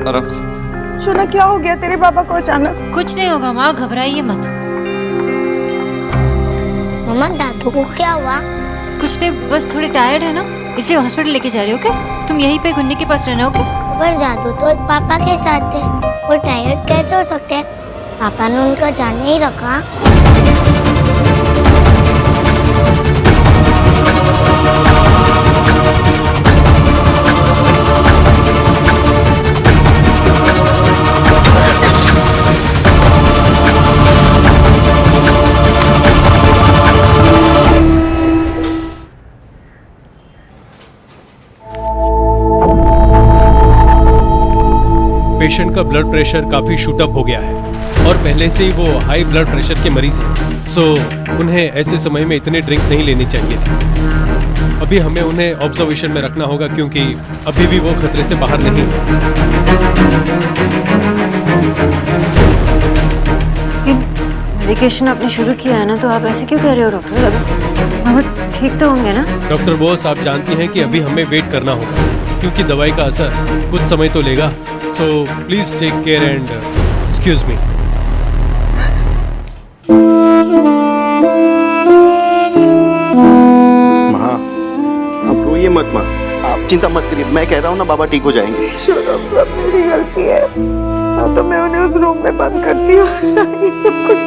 आराम से। शोना क्या हो गया तेरे पापा को अचानक? कुछ नहीं होगा माँ, घबराइए मत। मम्मा दादू को क्या हुआ? कुछ नहीं, बस थोड़े टायर्ड है ना, इसलिए हॉस्पिटल लेके जा रहे हो क्या? तुम यहीं पे गुन्नी के पास रहना, ओके? पर दादू तो पापा के साथ थे, वो टायर्ड कैसे हो सकते हैं? पापा ने उनका ध्यान नहीं रखा। पेशेंट का ब्लड प्रेशर काफी शूट अप हो गया है और पहले से ही वो हाई ब्लड प्रेशर के मरीज हैं, सो उन्हें ऐसे समय में इतने ड्रिंक नहीं लेनी चाहिए थी। अभी हमें उन्हें ऑब्जर्वेशन में रखना होगा क्योंकि अभी भी वो खतरे से बाहर नहीं है। मेडिकेशन आपने शुरू किया है ना, तो आप ऐसे क्यों कह रहे हो डॉक्टर? मामा ठीक तो होंगे ना? डॉक्टर बोस, आप जानती हैं कि अभी हमें वेट करना होगा क्योंकि दवाई का असर कुछ समय तो लेगा, so please take care and excuse me. माँ, आप रोइए मत माँ, आप चिंता मत करिए, मैं कह रहा हूँ ना बाबा ठीक हो जाएंगे। शोनम सब मेरी गलती है, तो मैं उन्हें उस रूम में बंद करती हूँ। ये सब कुछ।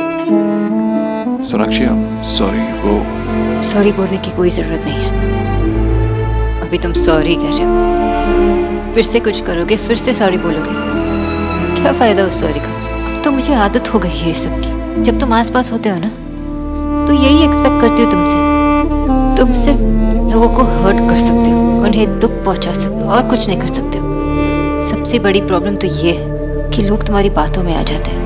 सोनाक्षी, सॉरी। वो सॉरी बोलने की कोई जरूरत नहीं है। अभी तुम सॉरी कह रहे हो, फिर से कुछ करोगे, फिर से सॉरी बोलोगे, क्या फायदा उस सॉरी का? अब तो मुझे आदत हो गई है सब की। जब तुम आसपास होते हो ना, तो यही एक्सपेक्ट करती हूँ तुमसे। तुम सिर्फ लोगों को हर्ट कर सकते हो, उन्हें दुख पहुंचा सकते हो, और कुछ नहीं कर सकते हो। सबसे बड़ी प्रॉब्लम तो ये है कि लोग तुम्हारी बातों में आ जाते हैं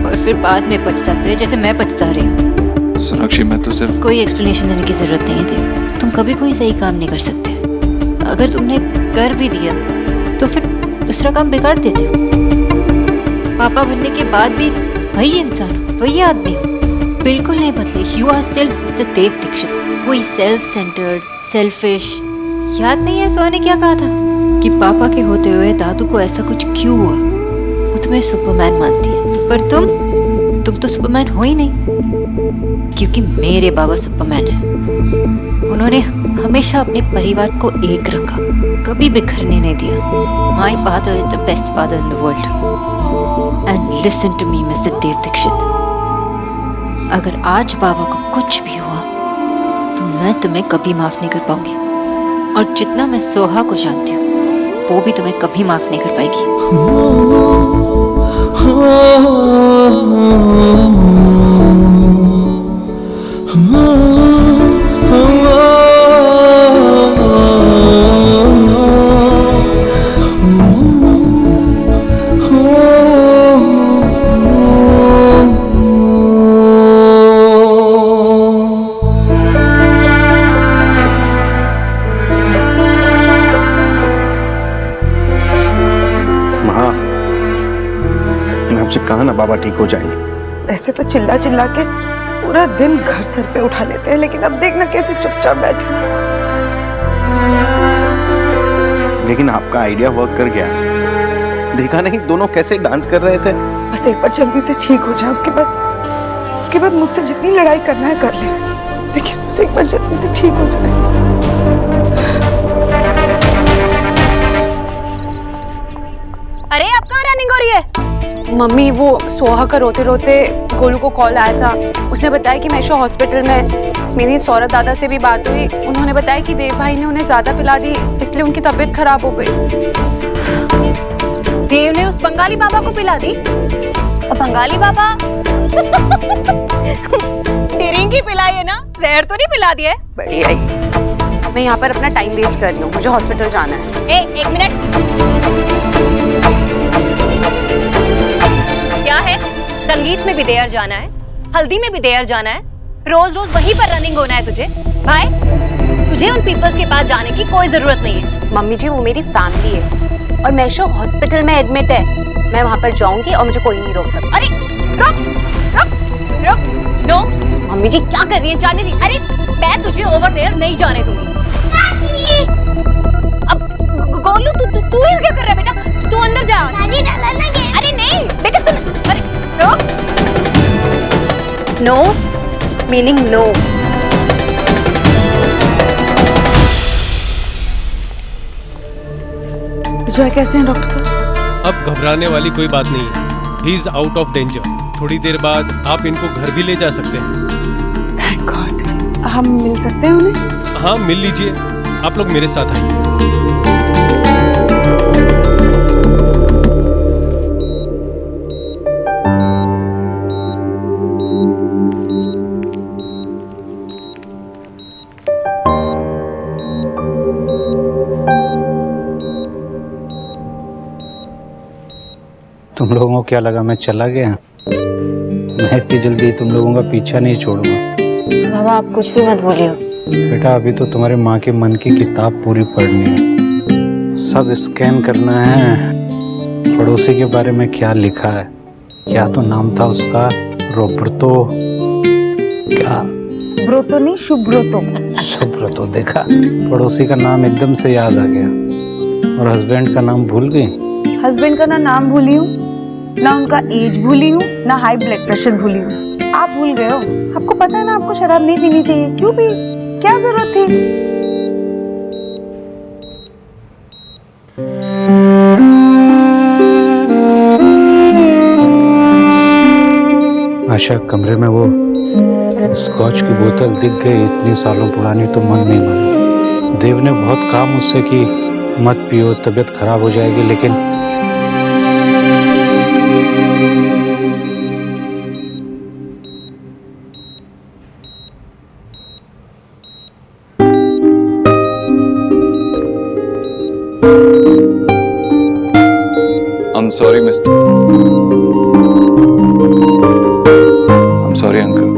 और फिर बाद में पछताते हैं, जैसे मैं पछता रही हूँ। सोनाक्षी, मैं तो सिर्फ... कोई एक्सप्लेनेशन देने की जरूरत नहीं है देव। तुम कभी कोई सही काम नहीं कर सकते। अगर तुमने कर भी दिया तो फिर दूसरा काम बिगाड़ देते हो। पापा बनने के बाद भी वही इंसान, वही आदमी हो, बिल्कुल नहीं बदले। यू आर स्टिल मिस्टर देव दीक्षित। कोई सेल्फ सेंटर्ड, सेल्फिश। याद नहीं है सुहा ने क्या कहा था कि पापा के होते हुए दादू को ऐसा कुछ क्यों हुआ? वो तुम्हें सुपरमैन मानती है, पर तुम तो सुपरमैन हो ही नहीं, क्योंकि मेरे बाबा सुपरमैन है। उन्होंने हमेशा अपने परिवार को एक रखा, कभी बिखरने नहीं दिया। My father is the best father in the world. And listen to me, Mr. देव दीक्षित। अगर आज बाबा को कुछ भी हुआ, तो मैं तुम्हें कभी माफ नहीं कर पाऊंगी। और जितना मैं सोहा को जानती हूँ, वो भी तुम्हें कभी माफ नहीं कर पाएगी। कहा ना बाबा ठीक हो जाएंगे। वैसे तो चिल्ला चिल्ला के पूरा दिन घर सर पे उठा लेते हैं, लेकिन अब देखना कैसे चुपचाप बैठे। लेकिन आपका आइडिया वर्क कर गया, देखा नहीं दोनों कैसे डांस कर रहे थे। बस एक बार जल्दी से ठीक हो जाए, उसके बाद मुझसे जितनी लड़ाई करना है कर ले, लेकिन बस एक बार जल्दी से ठीक हो जाए। अरे अब कहाँ रनिंग हो रही है? मम्मी, वो सोहा का रोते रोते गोलू को कॉल आया था। उसने बताया कि मैशो हॉस्पिटल में। मेरी सौरभ दादा से भी बात हुई, उन्होंने बताया कि देव भाई ने उन्हें ज्यादा पिला दी, इसलिए उनकी तबीयत खराब हो गई। देव ने उस बंगाली बाबा को पिला दी? बंगाली बाबा टिरिंगी पिलाई है ना, जहर तो नहीं पिला दिया है? बढ़िया ही। मैं यहाँ पर अपना टाइम वेस्ट कर रही हूँ, मुझे हॉस्पिटल जाना है। एक मिनट, क्या है? संगीत में भी देर जाना है, हल्दी में भी देर जाना है, रोज रोज वहीं पर रनिंग होना है तुझे? भाई, तुझे उन पीपल्स के पास जाने की कोई जरूरत नहीं है। मम्मी जी, वो मेरी फैमिली है और मैशो हॉस्पिटल में एडमिट है। मैं वहाँ पर जाऊंगी और मुझे कोई नहीं रोक सकता। अरे रुक, नो। मम्मी जी क्या कर रही है? जाने दी। अरे मैं तुझे ओवर देयर नहीं जाने दूंगी। अब गोलू, तू क्या कर रहा है बेटा? No meaning no. विजय कैसे हैं डॉक्टर साहब? अब घबराने वाली कोई बात नहीं है। He is out of danger. थोड़ी देर बाद आप इनको घर भी ले जा सकते हैं। Thank God. हम मिल सकते हैं उन्हें? हाँ, मिल लीजिए। आप लोग मेरे साथ आइए। तुम लोगों को क्या लगा मैं चला गया? मैं इतनी जल्दी तुम लोगों का पीछा नहीं छोड़ूंगा। बाबा आप कुछ भी मत बोलिए। बेटा अभी तो तुम्हारी माँ के मन की किताब पूरी पढ़नी है। सब स्कैन करना है। पड़ोसी के बारे में क्या लिखा है, क्या तो नाम था उसका, रोबर्तो, क्या ब्रोतो नहीं, शुभ्रोतो। शुभ्रतो। देखा, पड़ोसी का नाम एकदम से याद आ गया। और हस्बैंड का नाम भूल गई। हस्बैंड का ना नाम भूली हूँ, ना उनका एज भूली हूँ, ना हाई ब्लड प्रेशर भूली हूँ। आप भूल गए हो। आपको पता है ना आपको शराब नहीं पीनी चाहिए, क्यों पी? क्या जरूरत थी? आशा, कमरे में वो स्कॉच की बोतल दिख गई, इतनी सालों पुरानी, तो मन नहीं माना। देव ने बहुत कहा मुझसे कि मत पियो, तबीयत खराब हो जाएगी, लेकिन I'm sorry, mister. I'm sorry, uncle.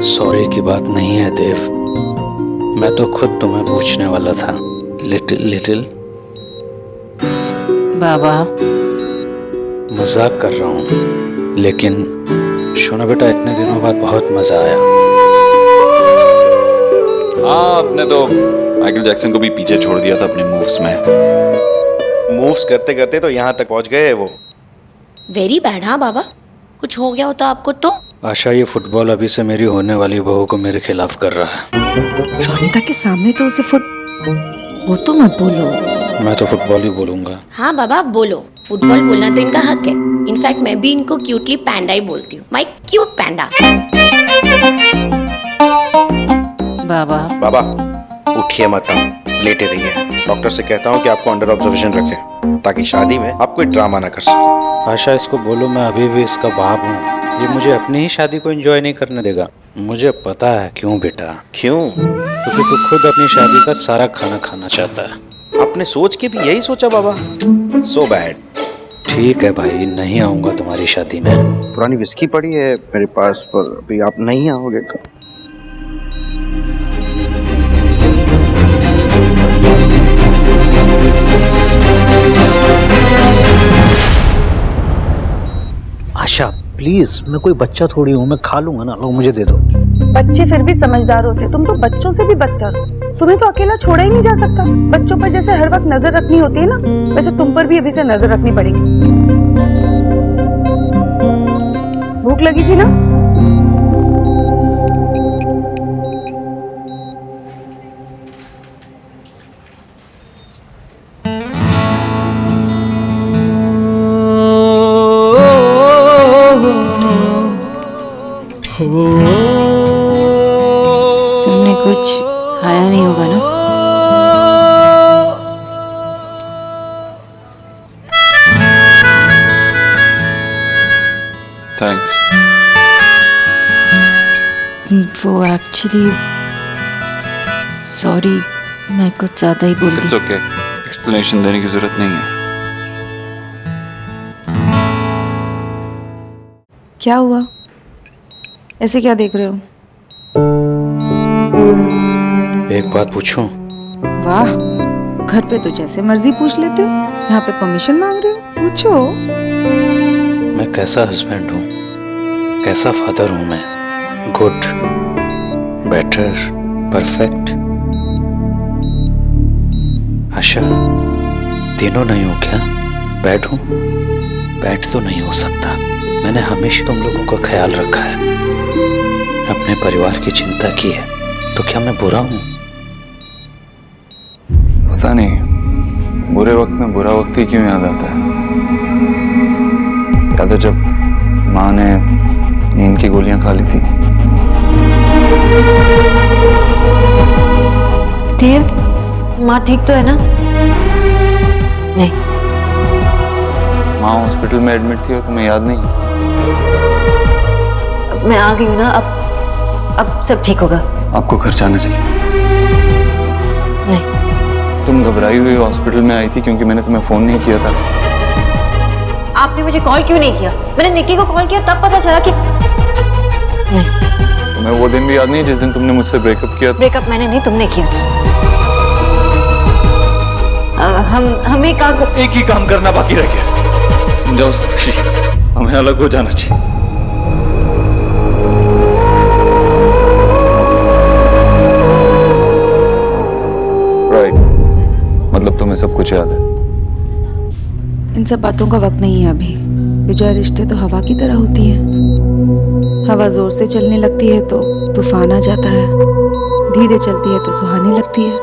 Sorry की बात नहीं है देव। मैं तो खुद तुम्हें पूछने वाला था। लिटिल बाबा मजाक कर रहा हूँ, लेकिन शोना बेटा इतने दिनों बाद बहुत मजा आया। हाँ, आपने तो माइकल जैक्सन को भी पीछे छोड़ दिया था अपने मूव्स में। मूव्स करते करते तो यहाँ तक पहुँच गए वो। Very bad. हाँ बाबा, कुछ हो गया होता आपको तो। आशा, ये फुटबॉल अभी से मेरी होने वाली बहू को मेरे खिलाफ कर रहा है। रोनिता के सामने तो उसे वो तो मत बोलो। मैं तो फुटबॉल ही बोलूंगा। हाँ बाबा आप बोलो, फुटबॉल बोलना तो इनका हक है। इनफैक्ट मैं भी इनको क्यूटली पैंडा ही बोलती हूँ। माय क्यूट पैंडा। बाबा बाबा उठिए मत, आप लेटे रहिए। डॉक्टर से कहता हूँ कि आपको अंडर ऑब्जर्वेशन रखे, ताकि शादी में आप कोई ड्रामा ना कर सको। आशा, इसको बोलो मैं अभी भी इसका बाप हूँ। ये मुझे अपनी ही शादी को एंजॉय नहीं करने देगा। मुझे पता है क्यों बेटा। क्यों? क्योंकि तू खुद अपनी शादी का सारा खाना खाना चाहता है। आपने सोच के भी यही सोचा बाबा? So bad. ठीक है भाई, नहीं आऊंगा तुम्हारी शादी में। पुरानी विस्की पड़ी है मेरे पास, पर अभी आप नहीं आओगे। आशा प्लीज, मैं कोई बच्चा थोड़ी हूँ, मैं खा लूंगा ना। लो मुझे दे दो। बच्चे फिर भी समझदार होते, तुम तो बच्चों से भी बदतर हो। तुम्हें तो अकेला छोड़ा ही नहीं जा सकता। बच्चों पर जैसे हर वक्त नजर रखनी होती है ना, वैसे तुम पर भी अभी से नजर रखनी पड़ेगी। भूख लगी थी ना? तुमने कुछ खाया नहीं होगा ना? थैंक्स। वो एक्चुअली सॉरी, मैं कुछ ज्यादा ही बोल इट्स गई। ओके, एक्सप्लेनेशन देने की जरूरत नहीं है। क्या हुआ? ऐसे क्या देख रहे हो? एक बात पूछूं? वाह, घर पे तो जैसे मर्जी पूछ लेते हो, यहाँ पे परमिशन मांग रहे हो? पूछो। मैं कैसा हस्बैंड हूँ, कैसा फादर हूँ मैं? Good, better, perfect? आशा, तीनों नहीं हूँ क्या? बैड हूँ? बैड तो नहीं हो सकता। मैंने हमेशा तुम लोगों का ख्याल रखा है, अपने परिवार की चिंता की है, तो क्या मैं बुरा हूँ? पता नहीं बुरे वक्त में बुरा वक्त ही क्यों याद आता है। याद है जब माँ ने नींद की गोलियां खा ली थी। देव, माँ ठीक तो है ना? नहीं। माँ हॉस्पिटल में एडमिट थी और तुम्हें याद नहीं? मैं आ गई हूँ ना, अब सब ठीक होगा। आपको घर जाना चाहिए। नहीं। तुम घबराई हुई हॉस्पिटल में आई थी क्योंकि मैंने तुम्हें फोन नहीं किया था। आपने मुझे कॉल क्यों नहीं किया? मैंने निक्की को कॉल किया तब पता चला कि नहीं। तुम्हें वो दिन भी याद नहीं जिस दिन तुमने मुझसे ब्रेकअप किया? ब्रेकअप मैंने नहीं, तुमने किया था। हम एक ही काम करना बाकी रह गया। जाओ साक्षी, हमें अलग हो जाना चाहिए। राइट, मतलब तुम्हें सब कुछ याद है? इन सब बातों का वक्त नहीं है अभी। विजय, रिश्ते तो हवा की तरह होती है। हवा जोर से चलने लगती है तो तूफान आ जाता है, धीरे चलती है तो सुहानी लगती है,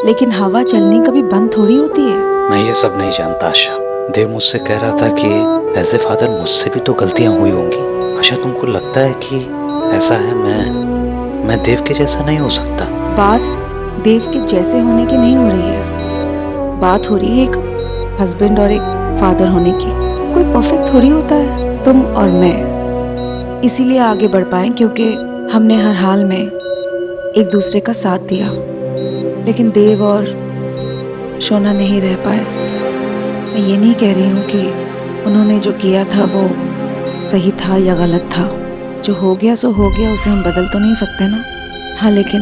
लेकिन हवा चलनी कभी बंद थोड़ी होती है। मैं ये सब नहीं जानता आशा। देव मुझसे कह रहा था कि एज ए फादर मुझसे भी तो गलतियां हुई होंगी। आशा, तुमको लगता है कि ऐसा है? मैं देव के जैसा नहीं हो सकता। बात देव के जैसे होने की नहीं हो रही है, बात हो रही है एक हस्बैंड और एक फादर होने की। कोई परफेक्ट थोड़ी होता है, तुम और मैं इसीलिए आगे बढ़ पाए क्योंकि हमने हर हाल में एक दूसरे का साथ दिया। लेकिन देव और शोना नहीं रह पाए। मैं ये नहीं कह रही हूँ कि उन्होंने जो किया था वो सही था या गलत था। जो हो गया सो हो गया, उसे हम बदल तो नहीं सकते ना। हाँ, लेकिन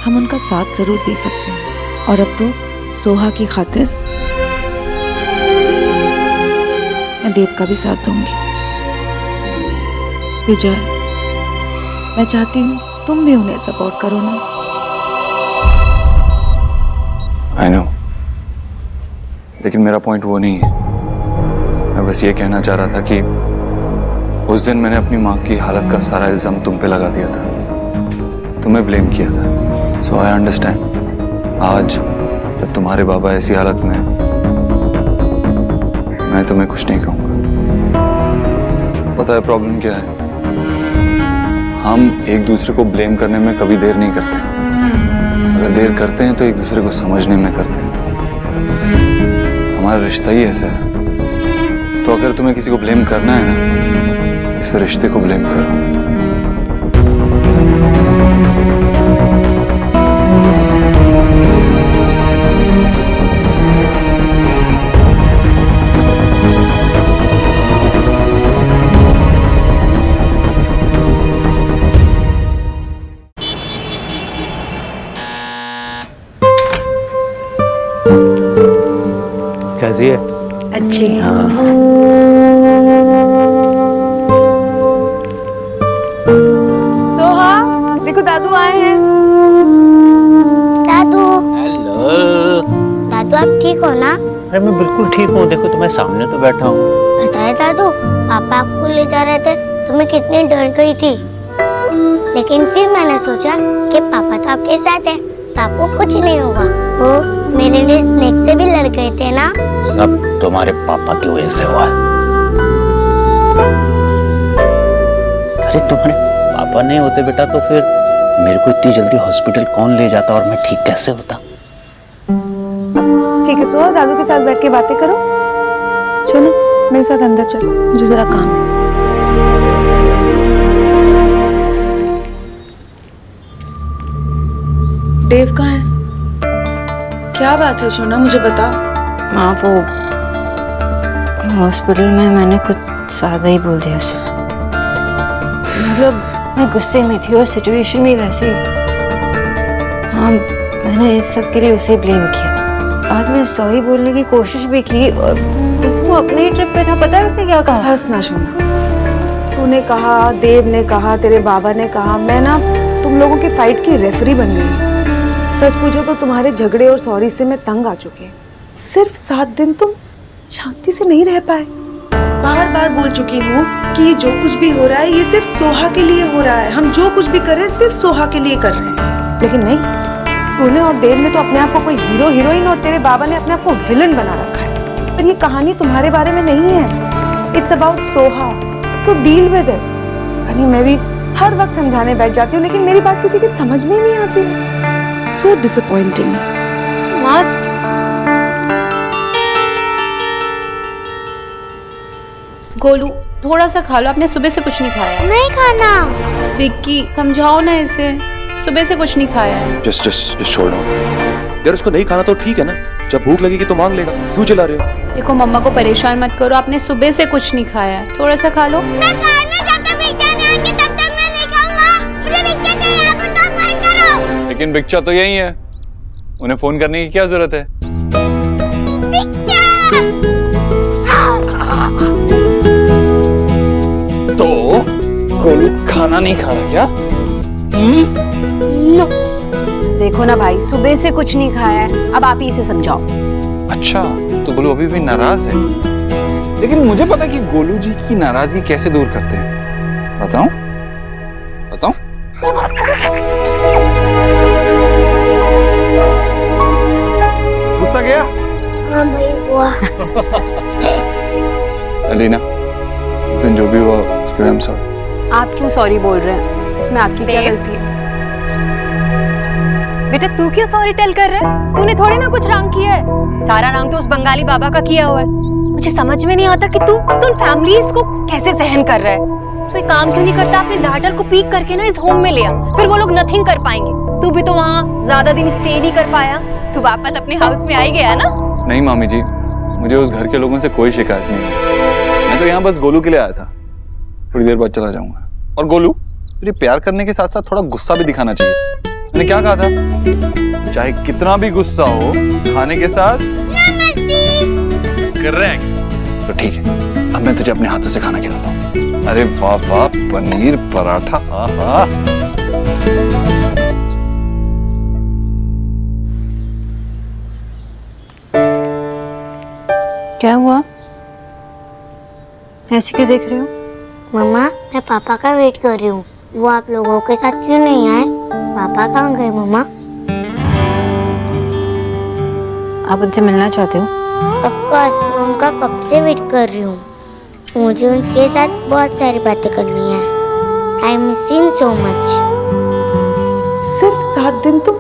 हम उनका साथ जरूर दे सकते हैं। और अब तो सोहा की खातिर मैं देव का भी साथ दूंगी। विजय, मैं चाहती हूँ तुम भी उन्हें सपोर्ट करो ना। I know, लेकिन मेरा पॉइंट वो नहीं है। मैं बस ये कहना चाह रहा था कि उस दिन मैंने अपनी माँ की हालत का सारा इल्जाम तुम पे लगा दिया था, तुम्हें ब्लेम किया था। सो आई अंडरस्टैंड। आज जब तुम्हारे बाबा ऐसी हालत में हैं, मैं तुम्हें कुछ नहीं कहूँगा। पता है प्रॉब्लम क्या है? हम एक दूसरे को ब्लेम करने में कभी देर नहीं करते। अगर देर करते हैं तो एक दूसरे को समझने में करते हैं। हमारा रिश्ता ही ऐसा है। तो अगर तुम्हें किसी को ब्लेम करना है ना, इस रिश्ते को ब्लेम करो। कैसी है? अच्छी। हाँ। सोहा, देखो दादू आए हैं। दादू, हेलो। दादू आप ठीक हो ना? अरे मैं बिल्कुल ठीक हूँ, देखो तुम्हें सामने तो बैठा हूँ। बताए दादू, पापा आपको ले जा रहे थे तो मैं कितनी डर गई थी, लेकिन फिर मैंने सोचा कि पापा तो आपके साथ है तो आपको कुछ नहीं होगा। वो मेरे लिए स्नेक से भी लड़ गए थे ना। सब तुम्हारे पापा की वजह से हुआ है। अरे तुम्हारे पापा नहीं होते बेटा तो फिर मेरे को इतनी जल्दी हॉस्पिटल कौन ले जाता और मैं ठीक कैसे होता? ठीक है सोहा, दादू के साथ बैठ के बातें करो। सुनो, मेरे साथ अंदर चलो, मुझे जरा काम है। देव कहाँ है? क्या बात है सोना, मुझे बताओ। माँ, वो हॉस्पिटल में मैंने कुछ ज्यादा ही बोल दिया उसे। मतलब मैं गुस्से में थी और सिचुएशन भी वैसी। हाँ, मैंने इस सब के लिए उसे ब्लेम किया। बाद में सॉरी बोलने की कोशिश भी की और वो अपने ही ट्रिप पे था। पता है उसने क्या कहा? बस ना सोना, तूने कहा, देव ने कहा, तेरे बाबा ने कहा, मैं ना तुम लोगों की फाइट की रेफरी बन गई। सच पूछो तो तुम्हारे झगड़े और सॉरी से मैं तंग आ चुके। सिर्फ 7 दिन तुम शांति से नहीं रह पाए। बार बार बोल चुकी हूँ कि ये जो कुछ भी हो रहा है ये सिर्फ सोहा के लिए हो रहा है। हम जो कुछ भी कर रहे हैं सिर्फ सोहा के लिए कर रहे हैं। लेकिन नहीं, तूने और देव ने तो अपने आप को कोई हीरो हीरोइन और तेरे बाबा ने अपने आप को विलन बना रखा है। पर ये कहानी तुम्हारे बारे में नहीं है। It's about Soha, so deal with it. यानी मैं भी हर वक्त समझाने बैठ जाती हूँ लेकिन मेरी बात किसी की समझ में नहीं आती। So disappointing. माँ, गोलू थोड़ा सा खा लो, आपने सुबह से कुछ नहीं खाया। नहीं खाना। विक्की समझाओ ना इसे, सुबह से कुछ नहीं खाया है। जस्ट छोड़ यार, उसको नहीं खाना तो ठीक है ना, जब भूख लगेगी तो मांग लेगा, क्यों चिल्ला रहे हो? देखो मम्मा को परेशान मत करो, आपने सुबह से कुछ नहीं खाया है, थोड़ा सा खा लो। मैं कार में जब तक विक्चा नहीं आएंगे तब तक मैं नहीं खाऊंगा। मुझे विक्चा चाहिए, आप उनका फोन करो। लेकिन बिक्चा तो यही है, उन्हें फोन करने की क्या जरूरत है? तो गोलू खाना नहीं खा रहा क्या? देखो ना भाई, सुबह से कुछ नहीं खाया है, अब आप ही इसे समझाओ। अच्छा, तो गोलू अभी भी नाराज है। लेकिन मुझे पता है कि गोलू जी की नाराजगी कैसे दूर करते हैं। बताऊं? बताऊं? गुस्सा गया? हाँ भाई हुआ। अलीना, उस दिन जो भी हुआ उसके लिए I'm sorry। आप क्यों सॉरी बोल रहे हैं? इसमें आपकी क्या गलती है? बेटा तू क्यों सॉरी टेल कर रहा है? तूने थोड़ी ना कुछ रंग किया है, सारा रंग तो उस बंगाली बाबा का किया हुआ है। मुझे समझ में नहीं आता कि तू फैमिलीज को कैसे सहन कर रहा है। कोई काम क्यों नहीं करता? अपने डाटर को पिक करके ना इस होम में लिया, फिर वो लोग नथिंग कर पाएंगे। तू भी तो वहाँ ज्यादा दिन स्टे नहीं कर पाया, तू वापस अपने हाउस में आ ही गया ना। नहीं मामी जी, मुझे उस घर के लोगों से कोई शिकायत नहीं है। मैं तो यहाँ बस गोलू के लिए आया था, थोड़ी देर बाद चला जाऊंगा। और गोलू, तुझे प्यार करने के साथ साथ थोड़ा गुस्सा भी दिखाना चाहिए। मैंने क्या कहा था? चाहे कितना भी गुस्सा हो, खाने के साथ करेक्ट। तो ठीक है, अब मैं तुझे अपने हाथों से खाना खिलाता हूँ। अरे वाह वाह, पनीर पराठा, आहा। क्या हुआ? ऐसे क्यों देख रहे हो? मम्मा, मैं पापा का वेट कर रही हूँ। वो आप लोगों के साथ क्यों नहीं आए? पापा कहाँ गए मम्मा? आप उनसे मिलना चाहते हो? ऑफ कोर्स, मैं उनका कब से वेट कर रही हूँ। मुझे उनके साथ बहुत सारी बातें करनी है। I miss him so much. सिर्फ 7 दिन तुम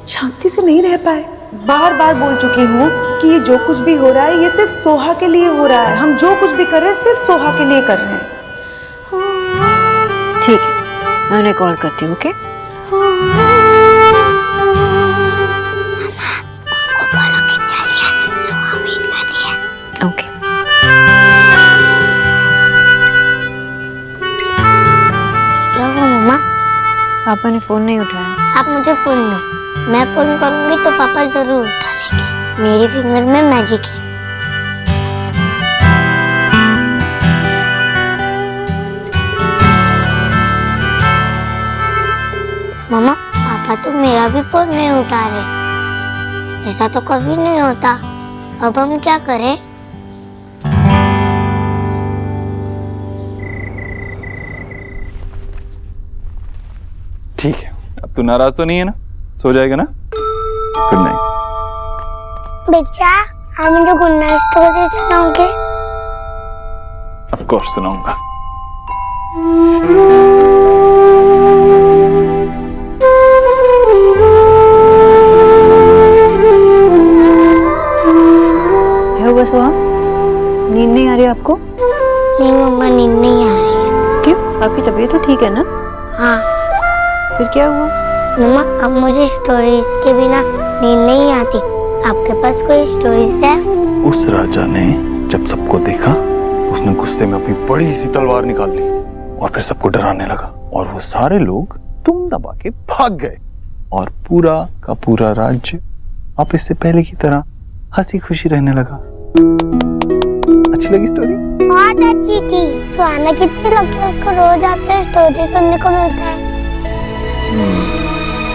शांति से नहीं रह पाए। बार बार बोल चुकी हूँ कि ये जो कुछ भी हो रहा है ये सिर्फ सोहा के लिए हो रहा है। हम जो कुछ भी कर रहे हैं सिर्फ सोहा के लिए कर रहे हैं। ठीक है, मैं उन्हें कॉल करती हूँ। ओके? ओके। क्या हुआ मम्मा? पापा ने फोन नहीं उठाया। आप मुझे फोन दो, मैं फोन करूंगी तो पापा जरूर उठा लेंगे। मेरी फिंगर में मैजिक है। मम्मा, पापा तो मेरा भी फोन नहीं उठा रहे। ऐसा तो कभी नहीं होता। अब हम क्या करें? ठीक है, अब तू नाराज तो नहीं है ना? सो जाएगा ना? Good night. बेचा, आप मुझे गुड नाइट स्टोरी सुनाओगे? ऑफ कोर्स सुनाऊंगा। है वो सुहा? नींद नहीं आ रही आपको? नहीं मम्मा, नींद नहीं आ रही है। क्यों? आपकी तबीयत तो ठीक है ना? हाँ। फिर क्या हुआ? मम्मा, अब मुझे स्टोरीज के बिना नींद नहीं आती। आपके पास कोई स्टोरीज है? उस राजा ने जब सबको देखा, उसने गुस्से में अपनी बड़ी सी तलवार निकाल ली और फिर सबको डराने लगा, और वो सारे लोग तुम दबा के भाग गए, और पूरा का पूरा राज्य अब इससे पहले की तरह हंसी खुशी रहने लगा। अच्छी लगी स्टोरी? बहुत अच्छी थी। सुहाना कितनी लकी है, उसको रोज आपसे स्टोरी सुनने को मिलता है।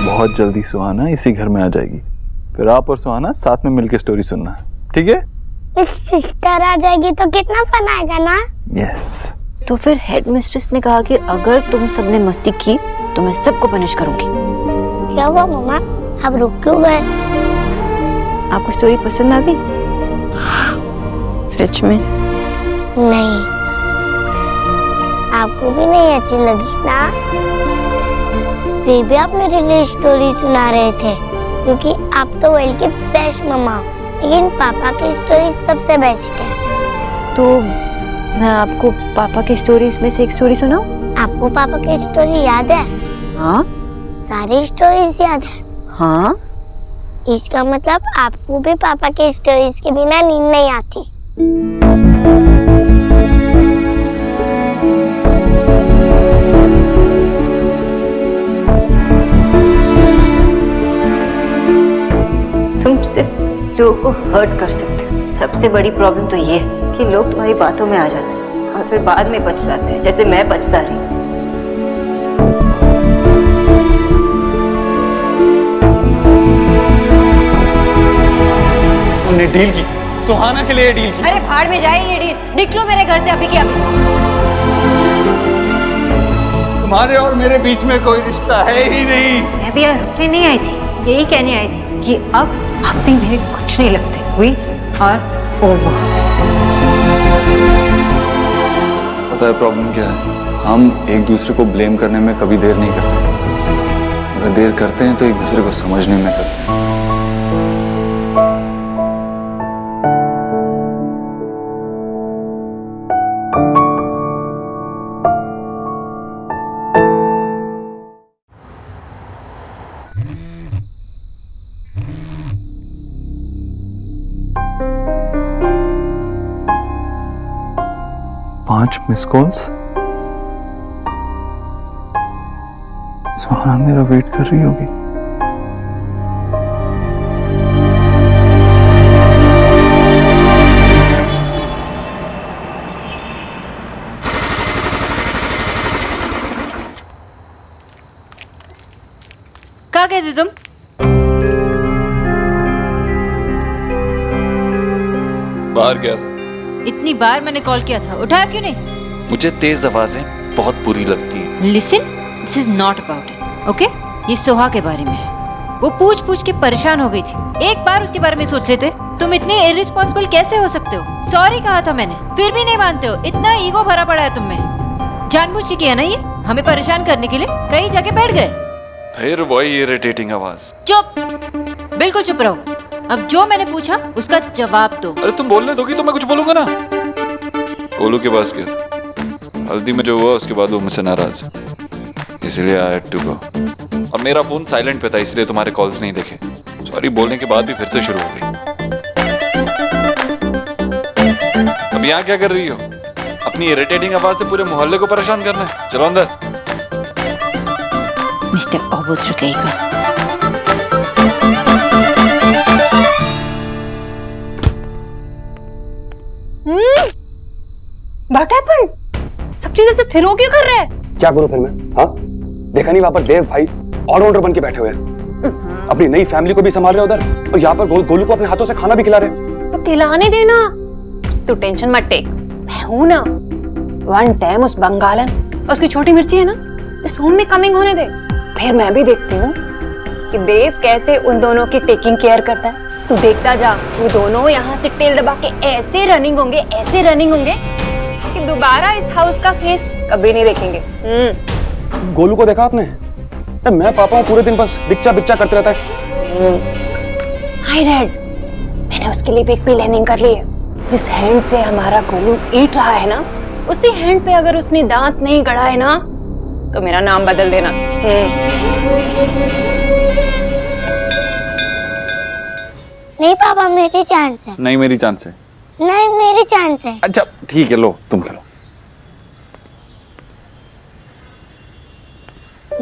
बहुत जल्दी सुहाना इसी घर में आ जाएगी, फिर आप और सुहाना साथ में मिलकर स्टोरी सुनना, ठीक है? सिस्टर आ जाएगी तो कितना फन आएगा ना। यस। तो फिर हेड मिस्ट्रेस ने कहा कि अगर तुम सबने मस्ती की तो मैं सबको पनिश करूंगी। क्या हुआ मम्मा, आप रुक क्यों गए? आपको स्टोरी पसंद आ गई? सच में? नहीं, आपको भी नहीं अच्छी लगी ना? फिर भी आप मेरे लिए स्टोरी सुना रहे थे क्योंकि आप तो वर्ल्ड के बेस्ट मम्मा हो, लेकिन पापा की स्टोरी सबसे बेस्ट है। तो मैं आपको पापा की स्टोरीज में से एक स्टोरी सुनाऊं? आपको पापा की स्टोरी याद है? हाँ। सारी स्टोरीज याद है? हाँ। इसका मतलब आपको भी पापा की स्टोरीज के बिना नींद नहीं आती। तुम सिर्फ लोगों को हर्ट कर सकते हो। सबसे बड़ी प्रॉब्लम तो ये है कि लोग तुम्हारी बातों में आ जाते हैं और फिर बाद में पछताते हैं, जैसे मैं पछता रही। हमने डील की, सुहाना के लिए डील की। अरे भाड़ में जाए ये डील, निकलो मेरे घर से अभी की अभी। तुम्हारे और मेरे बीच में कोई रिश्ता है ही नहीं। मैं भी रुकने नहीं आई थी, यही कहने आई थी कि अब आप भी मेरे कुछ नहीं लगते। हुई और ओवर। पता है प्रॉब्लम क्या है? हम एक दूसरे को ब्लेम करने में कभी देर नहीं करते। अगर देर करते हैं तो एक दूसरे को समझने में करते हैं। पांच मिस कॉल्स। सुहाना मेरा वेट कर रही होगी। क्या कहते तुम? बाहर गया था। इतनी बार मैंने कॉल किया था, उठाया क्यों नहीं? मुझे तेज आवाजें बहुत बुरी लगती हैं। Listen, this is not about it, okay? ये सोहा के बारे में है। वो पूछ पूछ के परेशान हो गई थी। एक बार उसके बारे में सोच लेते। तुम इतने इररिस्पॉन्सिबल कैसे हो सकते हो? सॉरी कहा था मैंने, फिर भी नहीं मानते हो। इतना ईगो भरा पड़ा है तुम में। जानबूझ के किया ना ये, हमें परेशान करने के लिए कहीं जाके बैठ गए। फिर वही इरिटेटिंग आवाज। चुप, बिल्कुल चुप रहो। अब जो मैंने पूछा उसका जवाब दो। अरे तुम बोलने दोगी तो मैं कुछ बोलूंगा ना। गोलू के पास गया, हल्दी में जो हुआ उसके बाद वो मुझसे नाराज, इसलिए आई हैड टू गो। और मेरा फोन साइलेंट पे था, इसलिए तुम्हारे कॉल्स नहीं देखे। सॉरी बोलने के बाद भी फिर से शुरू हो गई। अब यहाँ क्या कर रही हो? अपनी इरिटेटिंग आवाज से पूरे मोहल्ले को परेशान करना है। चलो अंदर। मिस्टर अभद्र कहेगा। What happened? सब चीजें से फिर क्यों कर रहे हैं? क्या करूं फिर मैं? हाँ, देखा नहीं वहां पर देव भाई ऑलराउंडर बन के बैठे हुए हैं। अपनी नई फैमिली को भी संभाल रहे उधर, और यहाँ पर गोलू को अपने हाथों से खाना भी खिला रहे। तो खिलाने देना, तू टेंशन मत टेक, मैं हूं ना। वन टाइम उस बंगालन, उसकी छोटी मिर्ची है ना, इस होम में कमिंग होने दे, फिर मैं भी देखती हूँ कि देव कैसे उन दोनों की टेकिंग केयर करता है। तू देखता जा, वो दोनों यहाँ से टेल दबा के ऐसे रनिंग होंगे कि दोबारा इस हाउस का फेस कभी नहीं देखेंगे। गोलू को देखा आपने? मैं पापा हूँ, पूरे दिन बस बिच्चा बिच्चा करते रहता है। हाय डैड, मैंने उसके लिए भी एक प्लानिंग कर ली है। जिस हैंड से हमारा गोलू ईट रहा है ना, उसी हैंड पे अगर उसने दांत नहीं गड़ाए ना, तो मेरा नाम बदल देना। नहीं पापा, मेरी चांस है। नहीं मेरी चांस है। नहीं मेरी चांस है। अच्छा ठीक है, लो तुम खेलो।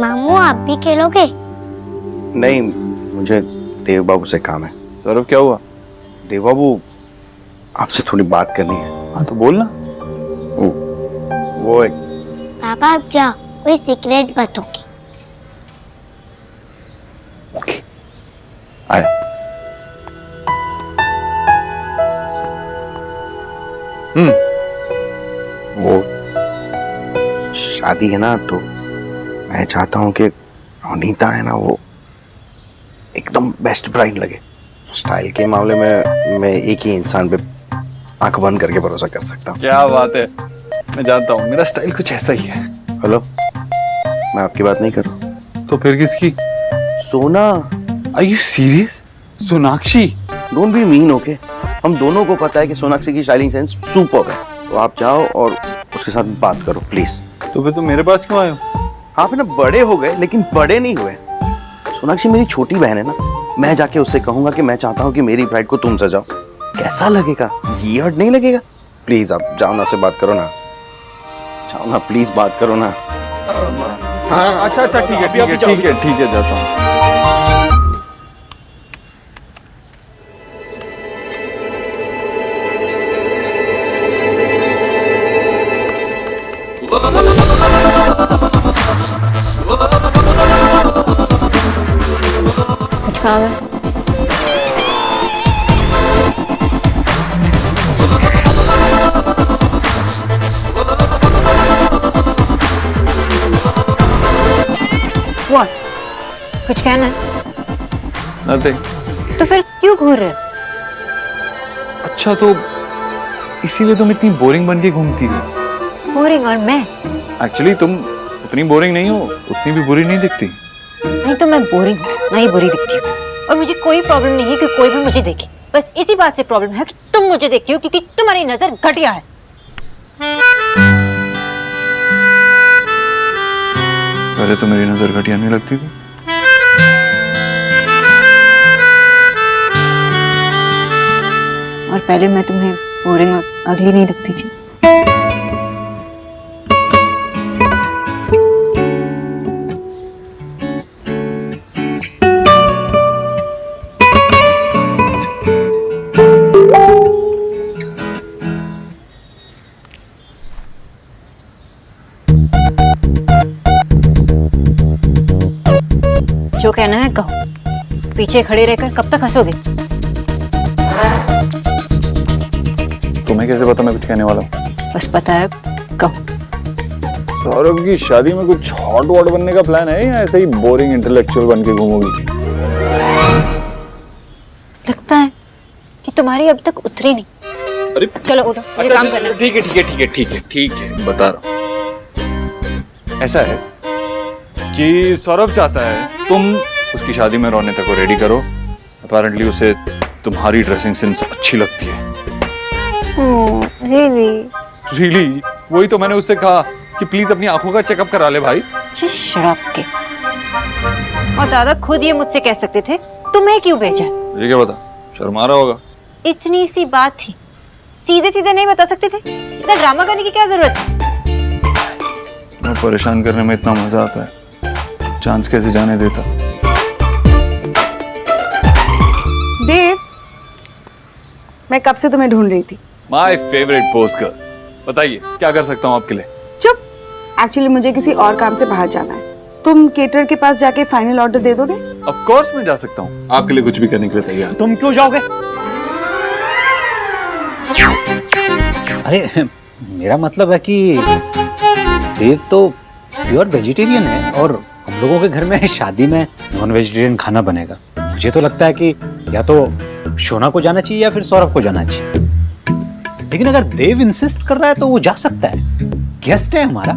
मामू आप भी खेलोगे? नहीं, मुझे देव बाबू से काम है। सौरभ क्या हुआ? देव बाबू आपसे थोड़ी बात करनी है। हाँ तो बोलना। वो एक पापा आप जाओ, कोई सीक्रेट बताओगे? ओके, आया। वो शादी है ना, तो मैं चाहता हूँ कि रोनीता है ना, वो एकदम बेस्ट ब्राइड लगे। स्टाइल के मामले में मैं एक ही इंसान पे आंख बंद करके भरोसा कर सकता हूँ। क्या बात है, मैं जानता हूँ मेरा स्टाइल कुछ ऐसा ही है। हेलो, मैं आपकी बात नहीं कर रहा। तो फिर किसकी? Sona. Are you serious? Sonakshi? Don't be mean, okay? हम दोनों को पता है कि सोनाक्षी की स्टाइलिंग सेंस सुपर्ब है। तो आप जाओ और उसके साथ बात करो प्लीज। तो फिर तुम मेरे पास क्यों आए हो? आप ना बड़े हो गए लेकिन बड़े नहीं हुए। सोनाक्षी मेरी छोटी बहन है ना, मैं जाके उससे कहूंगा कि मैं चाहता हूँ कि मेरी ब्राइड को तुम सजाओ। कैसा लगेगा? वियर्ड नहीं लगेगा? प्लीज आप जाओ ना, से बात करो ना, जाओ ना प्लीज, बात करो ना। हाँ, अच्छा ठीक है, ठीक है, जाता हूँ। कुछ काम है? What? कुछ कहना है? Nothing. तो फिर क्यों घूर रहे हो? अच्छा, तो इसीलिए तुम इतनी बोरिंग बन के घूमती हो? बोरिंग? और मैं? एक्चुअली तुम उतनी बोरिंग नहीं हो, उतनी भी बुरी नहीं दिखती। नहीं तो मैं बोरिंग हूँ, ना ही बुरी दिखती हूँ। और मुझे कोई प्रॉब्लम नहीं है कि कोई भी मुझे देखे। बस इसी बात से प्रॉब्लम है कि तुम मुझे देखती हो क्योंकि तुम्हारी नजर घटिया है। पहले तो मेरी नजर घटिया नहीं लगती थी। और पहले मैं तुम्हें बोरिंग और अगली नहीं लगती थी। जो कहना है कहो, पीछे खड़े रहकर कब तक हंसोगे? तुम्हें कैसे पता मैं कुछ कहने वाला हूँ? बस पता है, कहो। सौरभ की शादी में कुछ हॉट वॉट बनने का प्लान है या ऐसे ही बोरिंग इंटेलेक्चुअल बन के घूमोगी? लगता है कि तुम्हारी अब तक उतरी नहीं। अरे चलो उठो, मुझे काम करना है। ठीक है, बता रहा हूँ। ऐसा है कि सौरभ चाहता है तुम उसकी शादी में रोनीता को रेडी करो। अपेरेंटली उसे तुम्हारी ड्रेसिंग सेंस अच्छी लगती है। रियली? वही तो मैंने उससे कहा कि प्लीज अपनी आंखों का चेकअप करा ले भाई। शराब के। और दादा खुद ये मुझसे कह सकते थे, तुम्हें क्यों भेजा? मुझे क्या पता, शर्मा रहा होगा। इतनी सी बात थी, सीधे सीधे नहीं बता सकते थे? इतना ड्रामा करने की क्या जरूरत है? मैं परेशान करने में इतना मजा आता है, चांस कैसे जाने देता। देव, मैं कब से तुम्हें ढूंढ रही थी। My favourite post girl. बताइए क्या कर सकता हूँ आपके लिए? चुप। एक्चुअली मुझे किसी और काम से बाहर जाना है। तुम केटर के पास जाके फाइनल ऑर्डर दे दोगे? ऑफ कोर्स मैं जा सकता हूँ, आपके लिए कुछ भी करने के लिए तैयार। तुम क्यों जाओगे? अरे मेरा मतलब है कि देव तो प्योर वेजिटेरियन है और हम लोगों के घर में शादी में नॉन वेजिटेरियन खाना बनेगा। मुझे तो लगता है कि या तो शोना को जाना चाहिए या फिर सौरभ को जाना चाहिए। लेकिन अगर देव इंसिस्ट कर रहा है तो वो जा सकता है, गेस्ट है हमारा।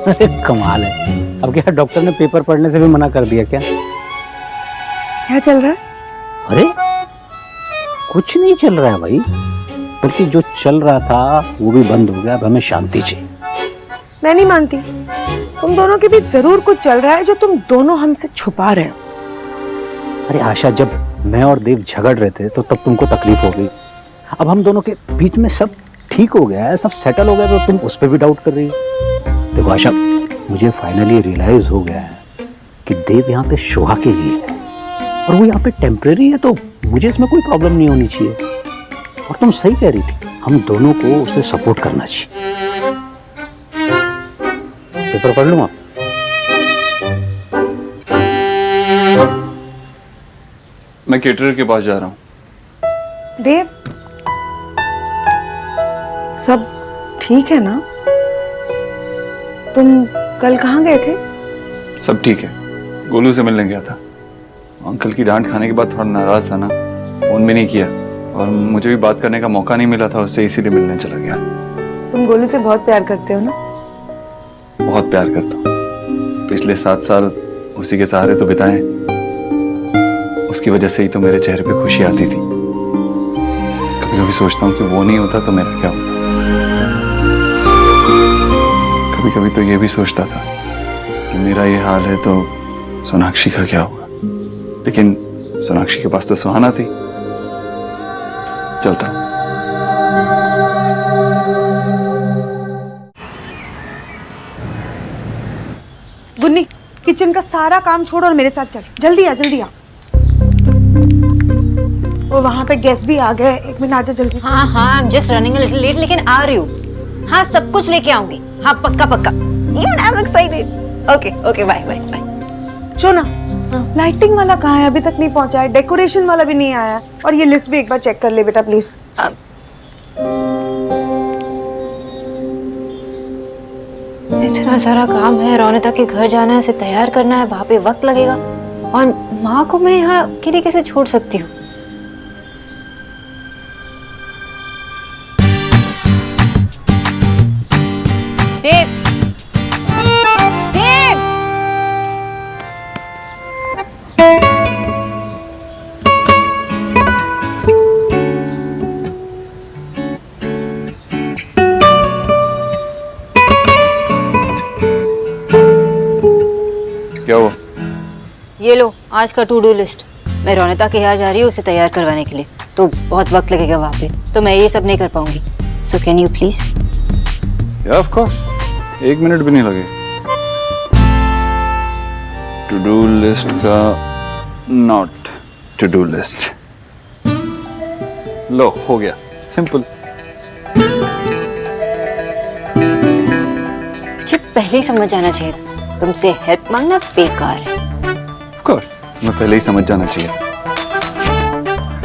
अरे कमाल है, अब क्या डॉक्टर ने पेपर पढ़ने से भी मना कर दिया क्या? क्या चल रहा है? अरे कुछ नहीं चल रहा है भाई, बल्कि जो चल रहा था वो भी बंद हो गया। अब हमें शांति चाहिए। मैं नहीं मानती। तुम दोनों के बीच जरूर कुछ चल रहा है जो तुम दोनों हमसे छुपा रहे हो। अरे आशा, जब मैं और देव झगड़ रहे थे तो तब तुमको तकलीफ हो गई। अब हम दोनों के बीच में सब ठीक हो गया है, सब सेटल हो गया, तो तुम उस पर भी डाउट कर रही हो। देखो आशा, मुझे फाइनली रियलाइज हो गया है कि देव यहाँ पे शोभा के लिए है। और वो यहाँ पे टेम्परेरी है तो मुझे इसमें कोई प्रॉब्लम नहीं होनी चाहिए। और तुम सही कह रही थी, हम दोनों को उसे सपोर्ट करना चाहिए। पेपर पढ़ लूँ आप? मैं केटरर के पास जा रहा हूँ। देव, सब ठीक है ना? तुम कल कहाँ गए थे? सब ठीक है, गोलू से मिलने गया था। अंकल की डांट खाने के बाद थोड़ा नाराज था ना, फोन भी नहीं किया और मुझे भी बात करने का मौका नहीं मिला था उससे, इसीलिए मिलने चला गया। तुम गोलू से बहुत प्यार करते हो ना? बहुत प्यार करता हूँ। पिछले 7 साल उसी के सहारे तो बिताए, उसकी वजह से ही तो मेरे चेहरे पे खुशी आती थी। कभी कभी सोचता हूँ कि वो नहीं होता तो मेरा क्या होता। कभी कभी तो ये भी सोचता था कि मेरा ये हाल है तो सोनाक्षी का क्या होगा, लेकिन सोनाक्षी के पास तो सुहाना थी। चलता हूँ। गुन्नी, किचन का सारा काम छोड़ और मेरे साथ चल। जल्दी आ, जल्दी आ। वो वहां पे गेस्ट भी आ गए, 1 मिनट आजा जल्दी से। हाँ हाँ, I am just running a little late, लेकिन आ रही हूँ। हाँ, सब कुछ लेके आऊंगी। हाँ, पक्का पक्का। Even I am excited. Okay okay, bye bye bye. Sona, lighting वाला कहाँ है? अभी तक नहीं पहुंचा है। डेकोरेशन वाला भी नहीं आया। और ये लिस्ट भी एक बार चेक कर ले बेटा प्लीज। इतना सारा काम है, रौनता के घर जाना है, उसे तैयार करना है, वहां पे वक्त लगेगा। और माँ को मैं यहाँ अकेले कैसे छोड़ सकती हूँ? देव, देव, क्या हुआ? ये लो आज का टू डू लिस्ट। मैं रौनता के यहाँ जा रही हूँ उसे तैयार करवाने के लिए, तो बहुत वक्त लगेगा वहाँ पे, तो मैं ये सब नहीं कर पाऊंगी। So can you please? या ऑफ कोर्स, 1 मिनट भी नहीं लगे। टू डू लिस्ट का नॉट टू डू लिस्ट। लो, हो गया, सिंपल। मुझे पहले ही समझ जाना चाहिए था, तुमसे हेल्प मांगना बेकार है। ऑफ कोर्स, मैं पहले ही समझ जाना चाहिए।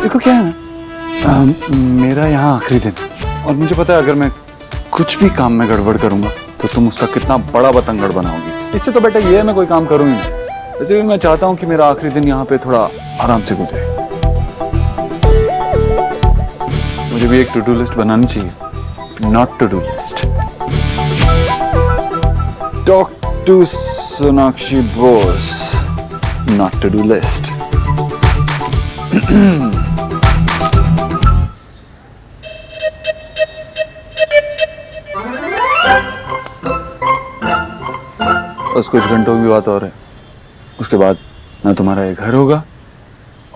देखो क्या है ना, मेरा यहाँ आखिरी दिन, और मुझे पता है अगर मैं कुछ भी काम में गड़बड़ करूंगा तो तुम उसका कितना बड़ा बतंगड़ बनाओगी। इससे तो बेटा ये है मैं कोई काम करूं ही नहीं। वैसे भी मैं चाहता हूं कि मेरा आखिरी दिन यहाँ पे थोड़ा आराम से गुजरे। मुझे भी एक टू डू लिस्ट बनानी चाहिए, not to do list. Talk to Sonakshi boss, not to do list. बस कुछ घंटों की बात और है, उसके बाद ना तुम्हारा ये घर होगा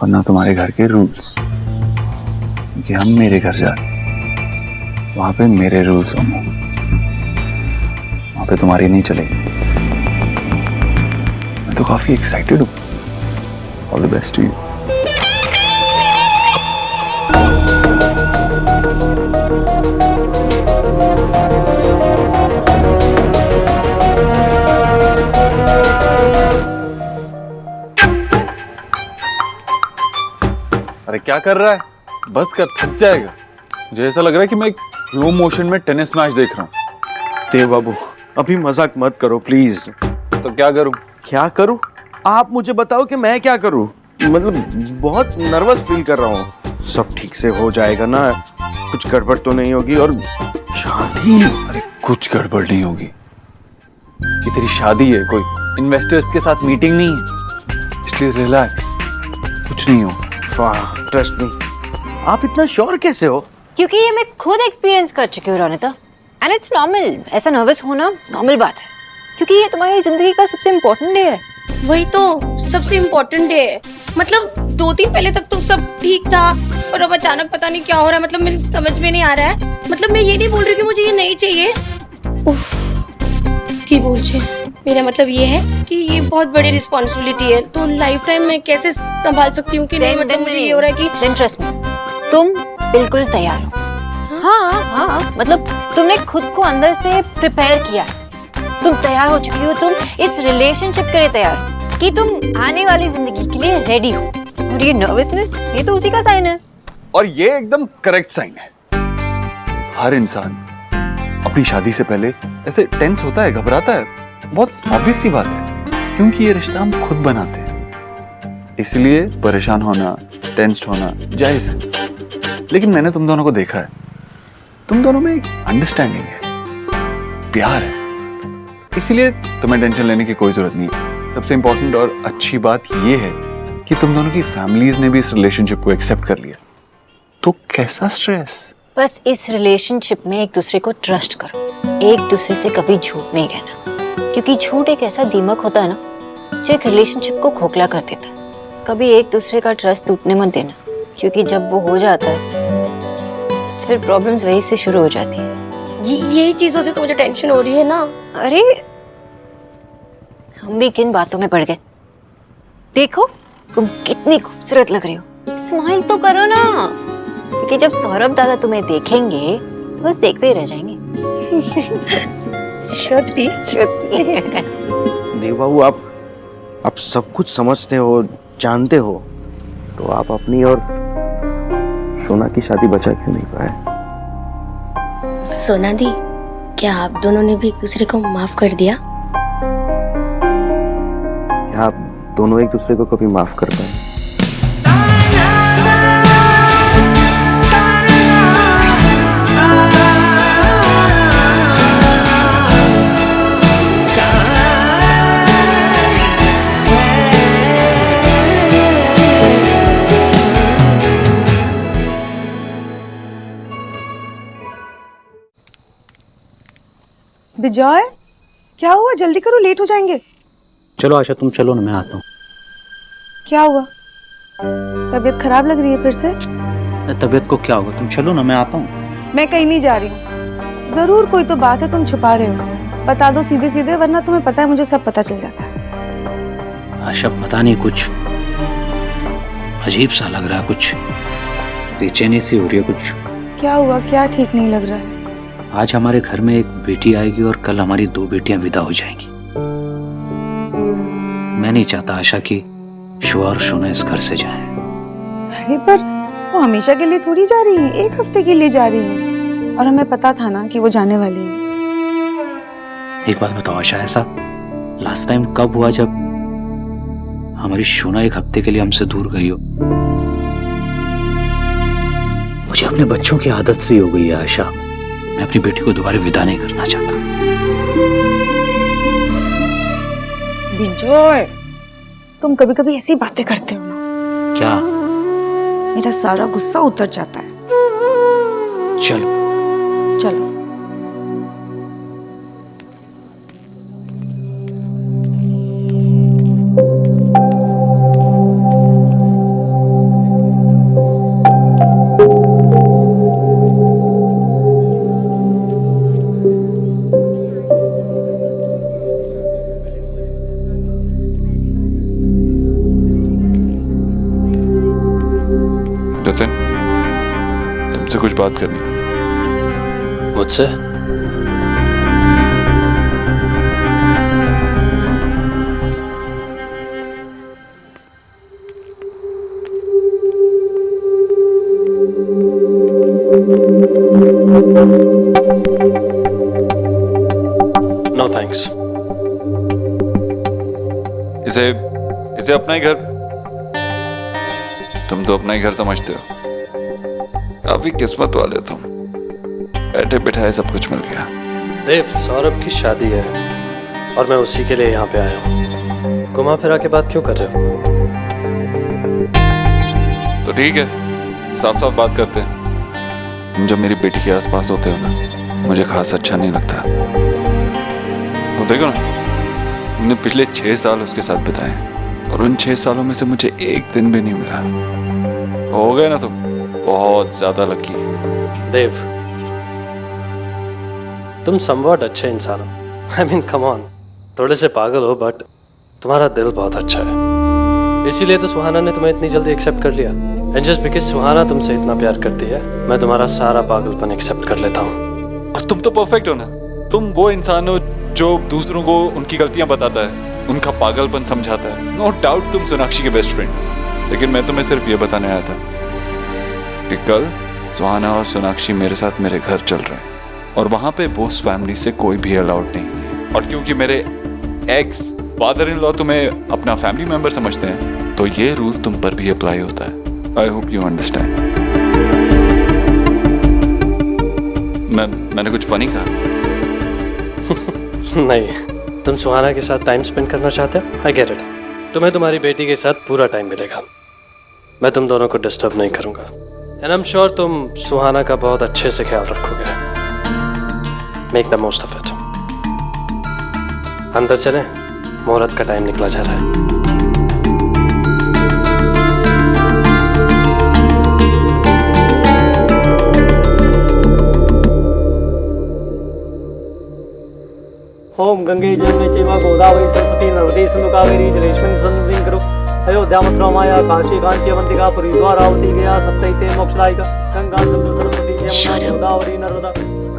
और ना तुम्हारे घर के रूल्स, क्योंकि हम मेरे घर जा रहे हैं, वहां पे मेरे रूल्स होंगे, वहां पे तुम्हारी नहीं चलेगी। मैं तो काफी एक्साइटेड हूँ। All the best to you. अरे क्या कर रहा है? बस कर, थक जाएगा। मुझे ऐसा लग रहा है कि मैं एक स्लो मोशन में टेनिस मैच देख रहा हूँ। देव बाबू, अभी मजाक मत करो प्लीज। तो क्या करूं? क्या करूं? आप मुझे बताओ कि मैं क्या करूं। मतलब बहुत नर्वस फील कर रहा हूँ। सब ठीक से हो जाएगा ना? कुछ गड़बड़ तो नहीं होगी? और शादी? अरे कुछ गड़बड़ नहीं होगी। ये तेरी शादी है, कोई इन्वेस्टर्स के साथ मीटिंग नहीं है, इसलिए रिलैक्स, कुछ नहीं होगा। वाह, ट्रस्ट मी। आप इतना श्योर कैसे हो? क्योंकि ये मैं खुद एक्सपीरियंस कर चुकी हूँ रौनता, एंड इट्स नॉर्मल। ऐसा नर्वस होना नॉर्मल बात है, क्योंकि ये तुम्हारी जिंदगी का सबसे इम्पोर्टेंट डे है। वही तो सबसे इम्पोर्टेंट डे है। मतलब 2 दिन पहले तक तो सब ठीक था, और अब अचानक पता नहीं क्या हो रहा है। मतलब मेरी समझ में नहीं आ रहा है। मतलब मैं ये नहीं बोल रही कि मुझे ये नहीं चाहिए। उफ, কি বলছে? मेरा मतलब ये है कि ये बहुत बड़ी रिस्पॉन्सिबिलिटी है, तो लाइफ टाइम मैं कैसे संभाल सकती हूँ कि नहीं, मतलब मुझे ये हो रहा है कि देन ट्रस्ट मी, तुम बिल्कुल तैयार हो। हाँ, मतलब तुमने खुद को अंदर से प्रिपेयर किया है, तुम तैयार हो चुकी हो, तुम इस रिलेशनशिप के लिए तैयार हो कि तुम आने वाली जिंदगी के लिए रेडी हो। और ये नर्वसनेस, ये तो उसी का साइन है। और ये एकदम करेक्ट साइन है। हर इंसान अपनी शादी से पहले ऐसे टेंस होता है, घबराता है, बहुत ऑब्वियस सी बात है, क्योंकि ये रिश्ता हम खुद बनाते हैं, इसलिए परेशान होना, टेंस्ड होना जायज है। लेकिन मैंने तुम दोनों को देखा है, तुम दोनों में एक अंडरस्टैंडिंग है, प्यार है, इसलिए तुम्हें टेंशन लेने की कोई जरूरत नहीं है। सबसे इंपॉर्टेंट और अच्छी बात ये है कि तुम दोनों की फैमिलीज ने भी इस रिलेशनशिप को एक्सेप्ट कर लिया, तो कैसा स्ट्रेस। बस इस रिलेशनशिप में एक दूसरे को ट्रस्ट करो, एक दूसरे से कभी झूठ नहीं कहना, क्योंकि झूठ एक ऐसा दीमक होता है ना जो एक रिलेशनशिप को खोखला कर देता है। कभी एक दूसरे का ट्रस्ट टूटने मत देना, क्योंकि जब वो हो जाता है तो फिर प्रॉब्लम्स वहीं से शुरू हो जाती है। यही चीजों से तो मुझे टेंशन हो रही है ना। अरे हम भी किन बातों में पड़ गए। देखो तुम कितनी खूबसूरत लग रही हो, स्माइल तो करो ना, क्योंकि जब सौरभ दादा तुम्हें देखेंगे तो बस देखते ही रह जाएंगे। सच्ची देव बाबू, आप सब कुछ समझते हो, जानते हो, तो आप अपनी और सोना की शादी बचा क्यों नहीं पाए? सोना दी, क्या आप दोनों ने भी एक दूसरे को माफ कर दिया? क्या आप दोनों एक दूसरे को कभी माफ कर पाए? विजय, क्या हुआ? जल्दी करो, लेट हो जाएंगे। चलो आशा, तुम चलो ना, मैं आता हूँ। क्या हुआ? तबीयत खराब लग रही है फिर से? तबीयत को क्या होगा, तुम चलो ना, मैं आता हूँ। मैं कहीं नहीं जा रही हूँ। जरूर कोई तो बात है, तुम छुपा रहे हो। बता दो सीधे सीधे, वरना तुम्हें पता है मुझे सब पता चल जाता है। आशा, पता नहीं, कुछ अजीब सा लग रहा है, कुछ बेचैनी सी हो रही है। कुछ क्या हुआ? क्या ठीक नहीं लग रहा है? आज हमारे घर में एक बेटी आएगी और कल हमारी 2 बेटियां विदा हो जाएंगी। मैं नहीं चाहता आशा कि शुआ और शोना इस घर से जाएं। अरे पर वो हमेशा के लिए थोड़ी जा रही है, 1 हफ्ते के लिए जा रही है, और हमें पता था ना कि वो जाने वाली है। एक बात बताओ आशा, ऐसा लास्ट टाइम कब हुआ जब हमारी शोना 1 हफ्ते के लिए हमसे दूर गई हो? मुझे अपने बच्चों की आदत सी हो गई है आशा, मैं अपनी बेटी को दोबारा विदा नहीं करना चाहता। विजय, तुम कभी कभी ऐसी बातें करते हो ना, क्या? मेरा सारा गुस्सा उतर जाता है। चलो चलो। जतिन, तुमसे कुछ बात करनी है। मुझसे? No thanks. इसे अपना ही घर, तुम तो अपना ही घर समझते हो। काफी किस्मत वाले हो तुम, बैठे बिठाए सब कुछ मिल गया। देव, सौरभ की शादी है और मैं उसी के लिए यहाँ पे आया हूँ। घुमा फिरा के बात क्यों कर रहे हो? तो ठीक है, साफ साफ बात करते हैं। तुम जब मेरी बेटी के आसपास होते हो ना, मुझे खास अच्छा नहीं लगता। वो देखो ना, हमने पिछले 6 साल उसके साथ बिताए और उन 6 सालों में से मुझे एक दिन भी नहीं मिला। हो गए ना तुम बहुत ज्यादा लकी। देव, तुम समवॉट अच्छे इंसान हो। I mean, come on, थोड़े से पागल हो बट तुम्हारा दिल बहुत अच्छा है, इसीलिए तो सुहाना ने तुम्हें इतनी जल्दी एक्सेप्ट कर लिया। एंड जस्ट बिकॉज सुहाना तुमसे इतना प्यार करती है, मैं तुम्हारा सारा पागलपन एक्सेप्ट कर लेता हूँ। और तुम तो परफेक्ट हो ना, तुम वो इंसान हो जो दूसरों को उनकी गलतियां बताता है, उनका पागलपन समझाता है। नो डाउट तुम सोनाक्षी के बेस्ट फ्रेंड हो, लेकिन मैं तुम्हें सिर्फ ये बताने आया था कि कल सुहाना और सोनाक्षी मेरे साथ मेरे घर चल रहे हैं और वहां पे बोस फैमिली से कोई भी अलाउड नहीं। और क्योंकि मेरे एक्स फादर इन लॉ तुम्हें अपना फैमिली मेंबर समझते हैं, तो ये रूल तुम पर भी अप्लाई होता है। I hope you understand. मैंने कुछ फनी कहा? नहीं, तुम सुहाना के साथ टाइम स्पेंड करना चाहते हो, आई गेट इट। तुम्हें तुम्हारी बेटी के साथ पूरा टाइम मिलेगा, मैं तुम दोनों को डिस्टर्ब नहीं करूंगा। एंड आई एम श्योर तुम सुहाना का बहुत अच्छे से ख्याल रखोगे। Make the most of it. अंदर चलें, मुहूर्त का टाइम निकला जा रहा है। ओम गंगे जमुने चैव गोदावरी सरस्वती नर्मदे सिंधु कावेरी जलेस्मिन् सन्निधिं कुरु। अयोध्या मथुरा माया काशी कांची अवंतिका पुरी द्वारावती गया सप्तैते मोक्षदायिका गंगा सिंधु सरस्वती यमुना गोदावरी नर्मदा।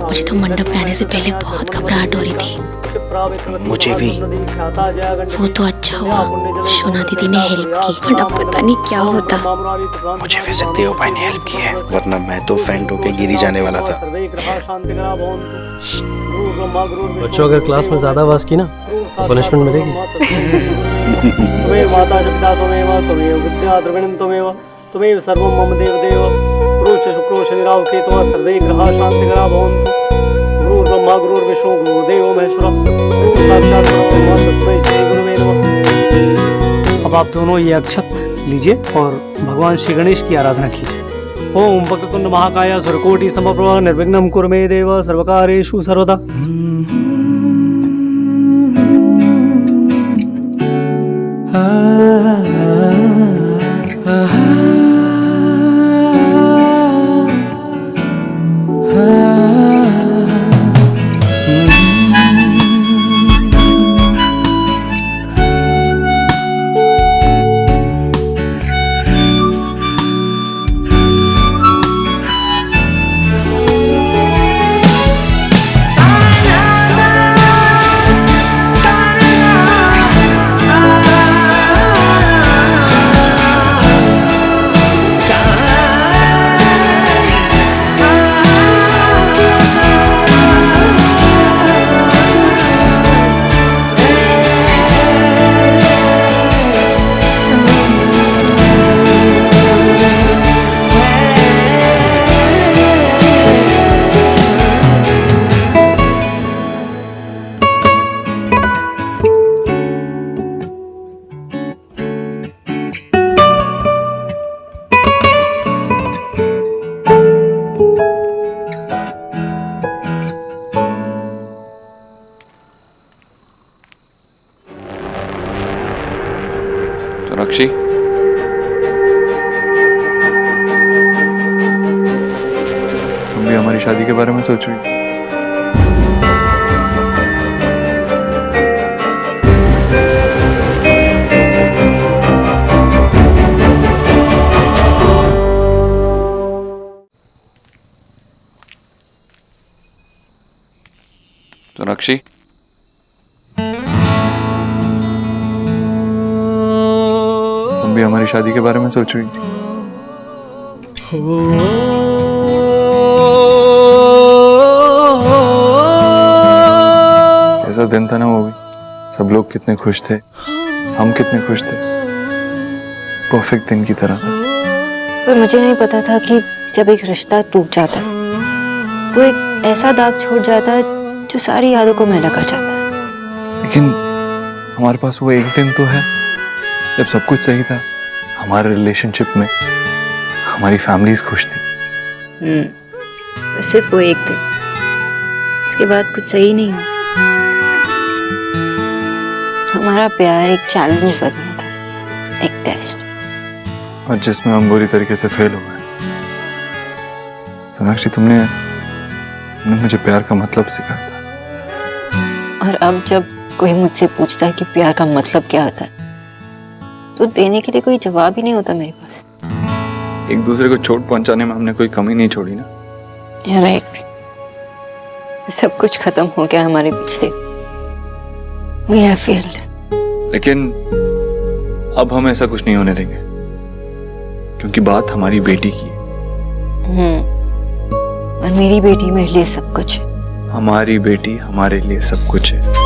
मुझे तो मंडप में आने से पहले बहुत घबराहट हो रही थी। मुझे भी। वो तो अच्छा हुआ सोना दीदी ने हेल्प की, वरना पता नहीं क्या होता। मुझे वैसे देव भाई ने हेल्प की है, वरना मैं तो फेंट होके गिरी जाने वाला था। बच्चों अगर क्लास में ज्यादा आवाज की ना तो पनिशमेंट मिलेगी। तुम्हें माता पिता त्वमेव त्वमेव विद्या द्रविणं त्वमेव त्वमेव सर्वं मम देवदेव। गुरुश्च शुक्रो शनिराव केतुः सर्वे ग्रहाः शान्तिकराः भवन्तु। गुरुर्ब्रह्मा गुरुर्विष्णु गुरुर्देवो महेश्वरः गुरुः साक्षात् परब्रह्म तस्मै श्री गुरुवे नमः। अब आप दोनों ये अक्षत लीजिए और भगवान श्री गणेश की आराधना कीजिए। ओम वक्रतुंड महाकाय सूर्यकोटि समप्रभ निर्विघ्नं कुरु मे देव सर्वकार्येषु सर्वदा। सोनाक्षी, तुम भी हमारी शादी के बारे में सोच रही? सोनाक्षी, तुम भी हमारी शादी के बारे में सोच रही थी? कैसा दिन था ना वो भी, सब लोग कितने खुश थे, हम कितने खुश थे, परफेक्ट दिन की तरह था। पर मुझे नहीं पता था कि जब एक रिश्ता टूट जाता है तो एक ऐसा दाग छोड़ जाता है जो सारी यादों को मैला कर जाता है। लेकिन हमारे पास वो एक दिन तो है जब सब कुछ सही था, हमारे रिलेशनशिप में हमारी फैमिलीज खुश थी। सिर्फ वो एक दिन, उसके बाद कुछ सही नहीं हुआ। हमारा प्यार एक चैलेंज बना था, एक टेस्ट, और जिसमें हम बुरी तरीके से फेल हो गए। सोनाक्षी, तुमने मुझे प्यार का मतलब सिखाया था। और अब जब कोई मुझसे पूछता है कि प्यार का मतलब क्या होता है तो देने के लिए कोई जवाब ही नहीं होता मेरे पास। एक दूसरे को चोट पहुंचाने में हमने कोई कमी नहीं छोड़ी ना। You're right. सब कुछ खत्म हो गया हमारे बीच से। We have failed. लेकिन अब हम ऐसा कुछ नहीं होने देंगे क्योंकि बात हमारी बेटी की है। और मेरी बेटी मेरे लिए सब कुछ है। हमारी बेटी हमारे लिए सब कुछ है।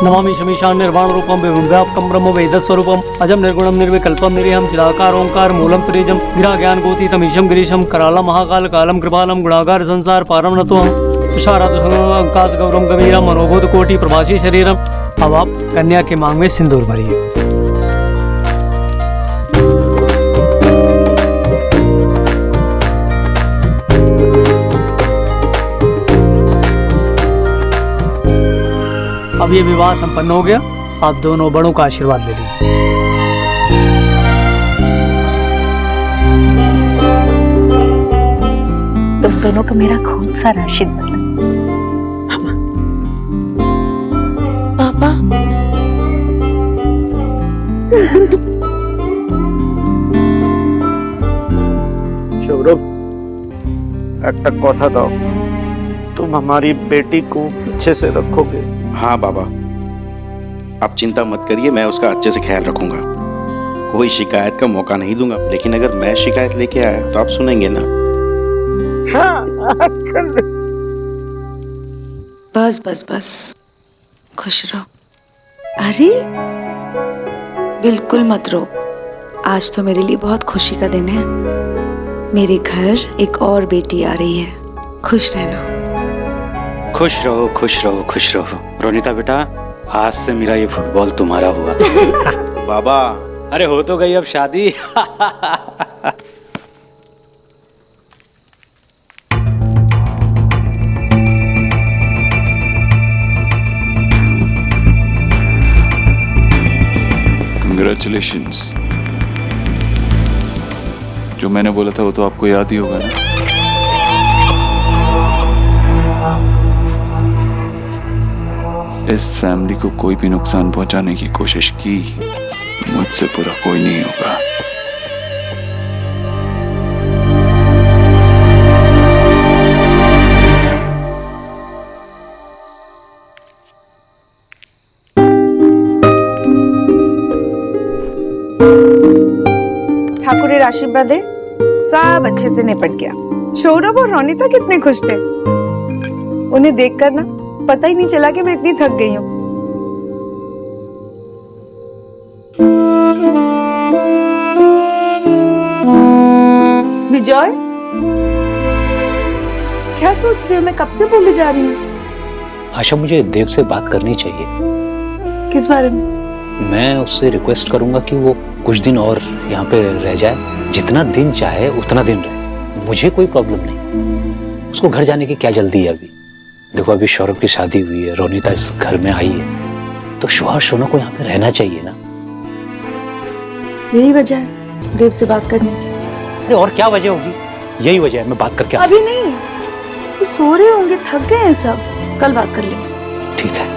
नमामि शमीशान निर्वाण रूपम विव्यापकम ब्रह्म वेद स्वरूपम अजम निर्गुणम निर्विकल्पम निरीहम चिराकार ओंकार मूलम त्रिजम गिरा ज्ञान गोतीतम ईशम गिरीशम करालम महाकाल कालम कृपालम गुणागार संसार पारम नतोहम तुषारात गौरम गंभीरम मनोभूत कोटि प्रभासी शरीरम। अब आप कन्या के मांग में सिंदूर भरिए। अब ये विवाह संपन्न हो गया, आप दोनों बड़ों का आशीर्वाद ले लीजिए। तुम दोनों को मेरा खूब सारा आशीर्वाद। पापा सौरभ, একটা কথা দাও, तुम हमारी बेटी को अच्छे से रखोगे? हाँ बाबा, आप चिंता मत करिए, मैं उसका अच्छे से ख्याल रखूंगा। कोई शिकायत का मौका नहीं दूंगा, लेकिन अगर मैं शिकायत लेके आया तो आप सुनेंगे ना। बस बस बस, खुश रहो। अरे बिल्कुल मत रो, आज तो मेरे लिए बहुत खुशी का दिन है। मेरे घर एक और बेटी आ रही है, खुश रहना। खुश रहो खुश रहो खुश रहो। रोनिता बेटा, आज से मेरा ये फुटबॉल तुम्हारा हुआ। बाबा, अरे हो तो गई अब शादी। कंग्रेचुलेशंस। जो मैंने बोला था वो तो आपको याद ही होगा ना। इस फैमिली को कोई भी नुकसान पहुंचाने की कोशिश की, मुझसे पूरा कोई नहीं होगा। ठाकुर आशीर्वादे सब अच्छे से निपट गया। सौरभ और रोनिता कितने खुश थे। उन्हें देखकर ना पता ही नहीं चला कि मैं इतनी थक गई हूँ। विजय, क्या सोच रहे हो? मैं कब से बोले जा रही हूँ। आशा, मुझे देव से बात करनी चाहिए। किस बारे में? मैं उससे रिक्वेस्ट करूंगा कि वो कुछ दिन और यहाँ पे रह जाए, जितना दिन चाहे उतना दिन रहे, मुझे कोई प्रॉब्लम नहीं। उसको घर जाने की क्या जल्दी है अभी? देखो, अभी सौरभ की शादी हुई है, रोनिता इस घर में आई है, तो शौहर सोना को यहाँ पे रहना चाहिए ना। यही वजह है देव से बात करने की। अरे और क्या वजह होगी? यही वजह है, मैं बात करके अभी नहीं, वो सो रहे होंगे, थक गए हैं सब, कल बात कर लेंगे। ठीक है।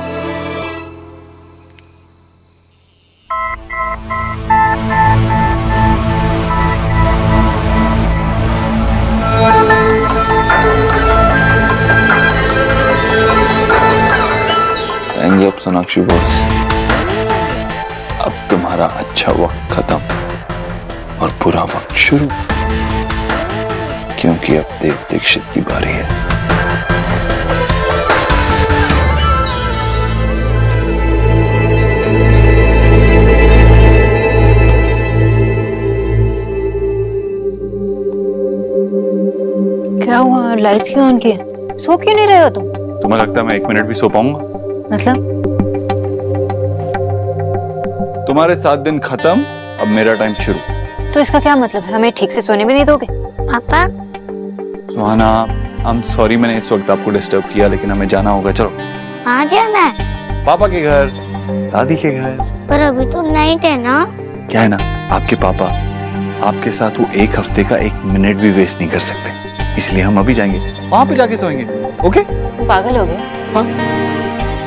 अब सोनाक्षी बॉस, अब तुम्हारा अच्छा वक्त खत्म और बुरा वक्त शुरू, क्योंकि अब देव दीक्षित की बारी है। क्या हुआ? लाइट्स क्यों ऑन किए? सो क्यों नहीं रहे हो तुम? तुम्हें लगता है मैं 1 मिनट भी सो पाऊंगा? मतलब? तुम्हारे 7 दिन खत्म, अब मेरा टाइम शुरू। तो इसका क्या मतलब है? हमें ठीक से सोने भी नहीं दोगे? पापा, सुहाना, आई एम सॉरी मैंने इस वक्त आपको डिस्टर्ब किया, लेकिन हमें जाना होगा। चलो। कहाँ जाना है? पापा के घर, दादी के घर। पर अभी तो नहीं थे ना। क्या है ना, आपके पापा आपके साथ वो एक हफ्ते का 1 मिनट भी वेस्ट नहीं कर सकते, इसलिए हम अभी जाएंगे, वहां पे जाके सोएंगे। ओके? पागल हो गए? हाँ?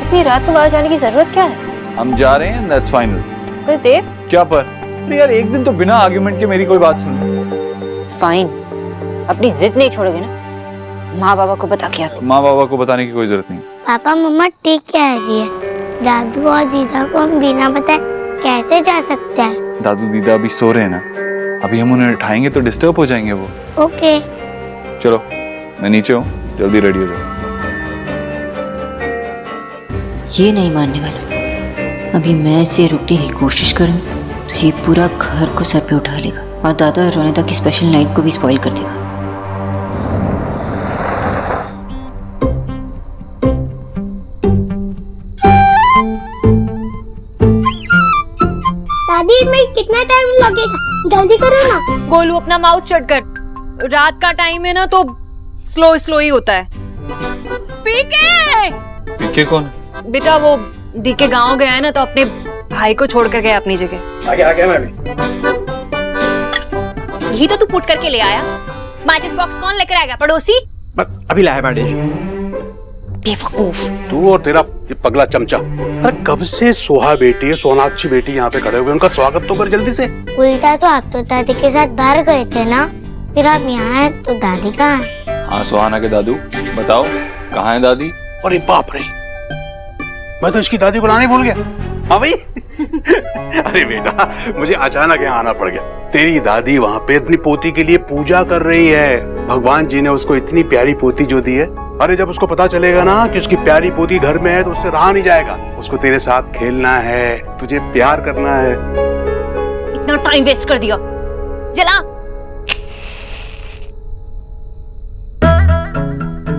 इतनी रात को बाहर जाने की जरूरत क्या है? हम जा रहे हैं, दैट्स फाइनल। पर देव, क्या पर? अरे यार एक दिन तो बिना आर्गुमेंट के मेरी कोई बात सुन। फाइन, अपनी जिद नहीं छोड़ोगे ना? माँ बाबा को बता के आते। माँ बाबा को बताने की कोई जरूरत नहीं। पापा मम्मा ठीक कह रही है, दादू और दीदा को हम बिना बताए कैसे जा सकते हैं? दादू दीदा अभी सो रहे हैं ना, अभी हम उन्हें उठाएंगे तो डिस्टर्ब हो जाएंगे वो। ओके। चलो मैं नीचे हूँ, जल्दी रेडी हो जाओ। ये नहीं मानने वाला, अभी मैं इसे रुकने की कोशिश करूँ तो ये पूरा घर को सर पे उठा लेगा और दादा और रोनिता की स्पेशल नाइट को भी स्पॉइल कर देगा। दादी में कितना टाइम लगेगा? जल्दी करो ना। गोलू अपना माउथ शट कर, रात का टाइम है ना तो स्लो स्लो ही होता है। पीके! पीके कौन? बेटा वो डीके गांव गया है ना तो अपने भाई को छोड़ कर गया अपनी जगह। आगे मैं भी। घी तो तू पुट करके ले आया, माचिस बॉक्स कौन लेकर आएगा? पड़ोसी? बस अभी लाया मैडम। बेवकूफ। तू और तेरा ये पगला चमचा, अरे कब से सोहा बेटी सोनाक्षी बेटी यहाँ पे खड़े हुए, उनका स्वागत तो कर जल्दी से। उल्टा तो आप तो दादी के साथ बाहर गए थे ना, फिर आप यहाँ हैं तो दादी कहाँ है? हाँ सुहाना के दादू, बताओ कहाँ है दादी? अरे बाप रे, मैं तो इसकी दादी को लाने भूल गया। हाँ भाई। अरे बेटा मुझे अचानक यहाँ आना पड़ गया। तेरी दादी वहाँ पे अपनी पोती के लिए पूजा कर रही है, भगवान जी ने उसको इतनी प्यारी पोती जो दी है। अरे जब उसको पता चलेगा ना कि उसकी प्यारी पोती घर में है तो उससे रहा नहीं जाएगा। उसको तेरे साथ खेलना है, तुझे प्यार करना है। इतना टाइम वेस्ट कर दिया, जला।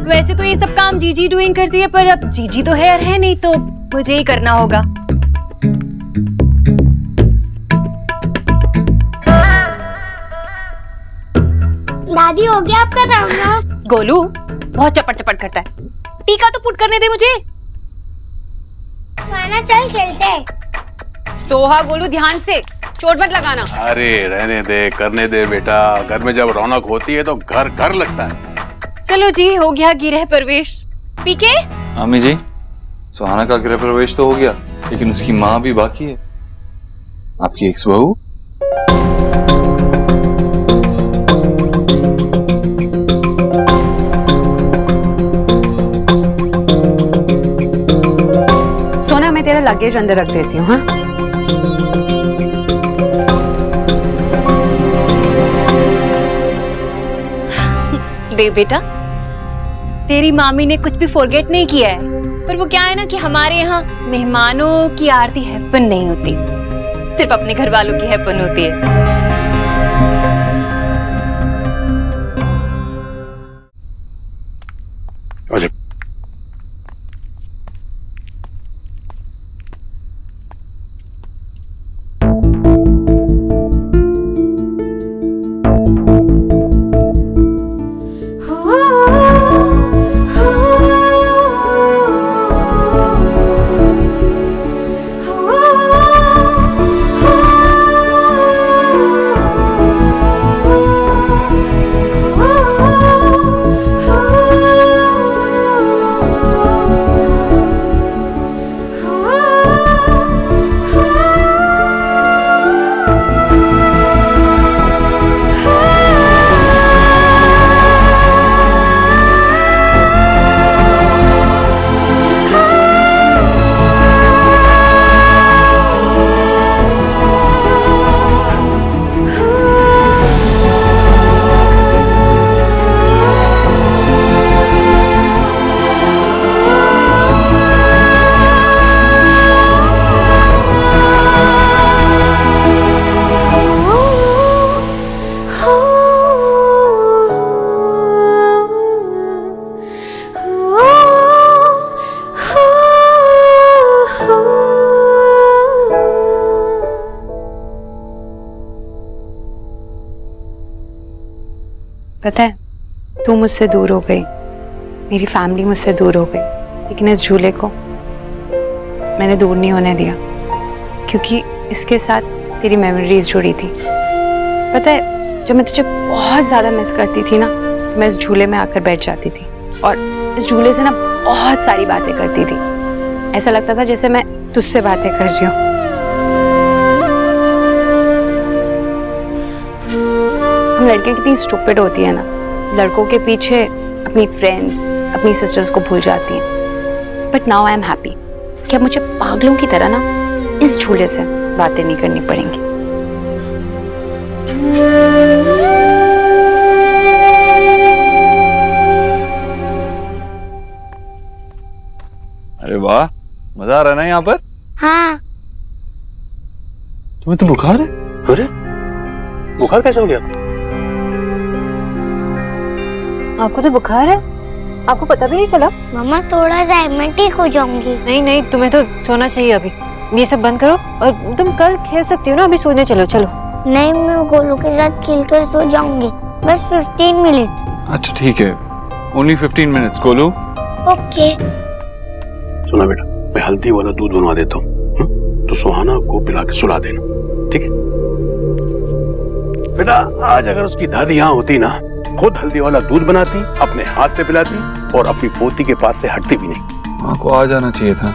वैसे तो ये सब काम जीजी डूइंग करती है, पर अब जीजी तो है नहीं तो मुझे ही करना होगा। दादी हो गया आपका राउंड? गोलू बहुत चपट चपट करता है, टीका तो पुट करने दे मुझे। सोना चल खेलते हैं। सोहा गोलू ध्यान से, चोट मत लगाना। अरे रहने दे, करने दे बेटा, घर में जब रौनक होती है तो घर घर लगता है। चलो जी, हो गया गिरह प्रवेश। पीके? अम्मी जी, सुहाना का गृह प्रवेश तो हो गया, लेकिन उसकी माँ भी बाकी है, आपकी एक्स बहू। सोना मैं तेरा लगेज अंदर रख देती हूँ। हाँ देव बेटा, तेरी मामी ने कुछ भी फॉरगेट नहीं किया है, पर वो क्या है ना कि हमारे यहाँ मेहमानों की आरती हैपन नहीं होती, सिर्फ अपने घर वालों की हैपन होती है। अच्छा पता है, तू मुझसे दूर हो गई, मेरी फैमिली मुझसे दूर हो गई, लेकिन इस झूले को मैंने दूर नहीं होने दिया, क्योंकि इसके साथ तेरी मेमोरीज जुड़ी थी। पता है, जब मैं तुझे बहुत ज्यादा मिस करती थी ना, तो मैं इस झूले में आकर बैठ जाती थी और इस झूले से ना बहुत सारी बातें करती थी। ऐसा लगता था जैसे मैं तुझसे बातें कर रही हूँ। हम लड़के कितनी स्टूपिड होती है ना, लड़कों के पीछे अपनी फ्रेंड्स, अपनी सिस्टर्स को भूल जाती हैं। But now I am happy कि अब मुझे पागलों की तरह ना इस झूले से बातें नहीं करनी पड़ेंगी। अरे वाह, मजा आ रहा है ना यहाँ पर? हाँ। तुम्हें तो बुखार है? अरे बुखार कैसे हो गया? आपको तो बुखार है? आपको पता भी नहीं चला? मम्मा थोड़ा सा है, मैं ठीक हो जाऊंगी। नहीं नहीं, तुम्हें तो सोना चाहिए अभी। ये सब बंद करो और तुम कल खेल सकती हो ना, अभी सोने चलो। चलो। नहीं, मैं गोलू के साथ खेलकर सो जाऊंगी, बस 15 मिनट्स। अच्छा ठीक है, ओनली 15 मिनट्स गोलू। ओके। सुना बेटा, मैं हल्दी वाला दूध बनवा देता हूँ, तो सुहाना को पिला के सुला देना, ठीक है? बेटा आज अगर उसकी दादी यहाँ होती ना, खुद हल्दी वाला दूध बनाती, अपने हाथ से पिलाती और अपनी पोती के पास से हटती भी नहीं। माँ को आ जाना चाहिए था।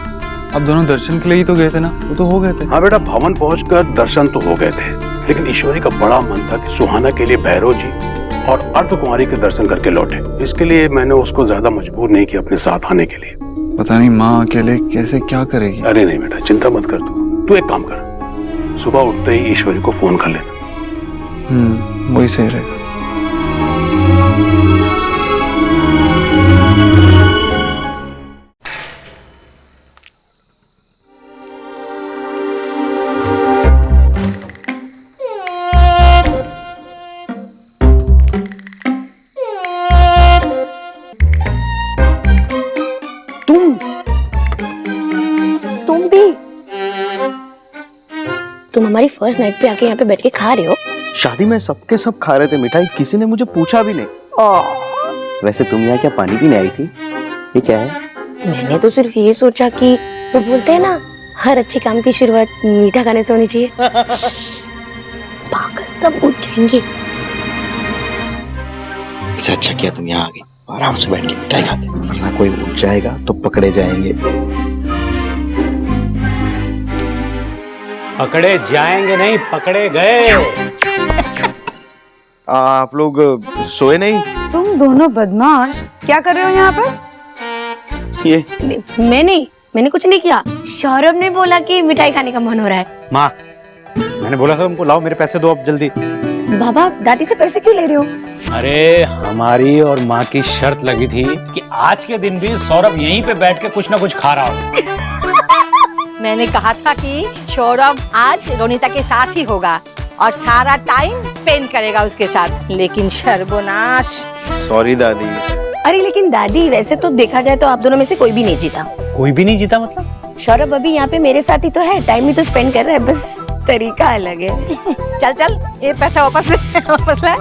अब दोनों दर्शन के लिए ही तो गए थे ना, वो तो हो गए थे। हाँ बेटा, भवन पहुंचकर दर्शन तो हो गए थे, लेकिन ईश्वरी का बड़ा मन था कि सुहाना के लिए भैरव जी और अर्धकुमारी के दर्शन करके लौटे। इसके लिए मैंने उसको ज्यादा मजबूर नहीं किया अपने साथ आने के लिए। पता नहीं माँ अकेले कैसे क्या करेगी। अरे नहीं बेटा, चिंता मत कर तू एक काम कर, सुबह उठते ही ईश्वरी को फोन कर लेना। वही सही रहेगा। तुम भी? तुम हमारी फर्स्ट नाइट पे आके यहाँ पे बैठ के खा रहे हो? शादी में सबके सब खा रहे थे मिठाई, किसी ने मुझे पूछा भी नहीं। वैसे तुम यहाँ क्या पानी पीने आई थी? ये क्या है? मैंने तो सिर्फ ये सोचा कि वो बोलते हैं ना, हर अच्छे काम की शुरुआत मीठा खाने से होनी चाहिए। पागल, सब उठ जाएंगे। इससे अच्छा किया तुम यहाँ आ गई, आराम से बैठ के मिठाई खाते, वरना कोई उठ जाएगा तो पकड़े जाएंगे। पकड़े जाएंगे नहीं, पकड़े गए। आप लोग सोए नहीं? तुम दोनों बदमाश क्या कर रहे हो यहाँ पर? ये मैंने कुछ नहीं किया। सौरभ ने बोला कि मिठाई खाने का मन हो रहा है। माँ, मैंने बोला था तुमको, लाओ मेरे पैसे दो अब जल्दी। बाबा, दादी से पैसे क्यों ले रहे हो? अरे हमारी और माँ की शर्त लगी थी कि आज के दिन भी सौरभ यहीं पे बैठ के कुछ ना कुछ खा रहा हो। मैंने कहा था कि सौरभ आज रोनिता के साथ ही होगा और सारा टाइम स्पेंड करेगा उसके साथ, लेकिन सर्वनाश। सॉरी दादी। अरे लेकिन दादी, वैसे तो देखा जाए तो आप दोनों में से कोई भी नहीं जीता। कोई भी नहीं जीता मतलब? सौरभ अभी यहाँ पे मेरे साथ ही तो है, टाइम ही तो स्पेंड कर रहा है, बस तरीका अलग है। चल चल, ये पैसा वापस ला।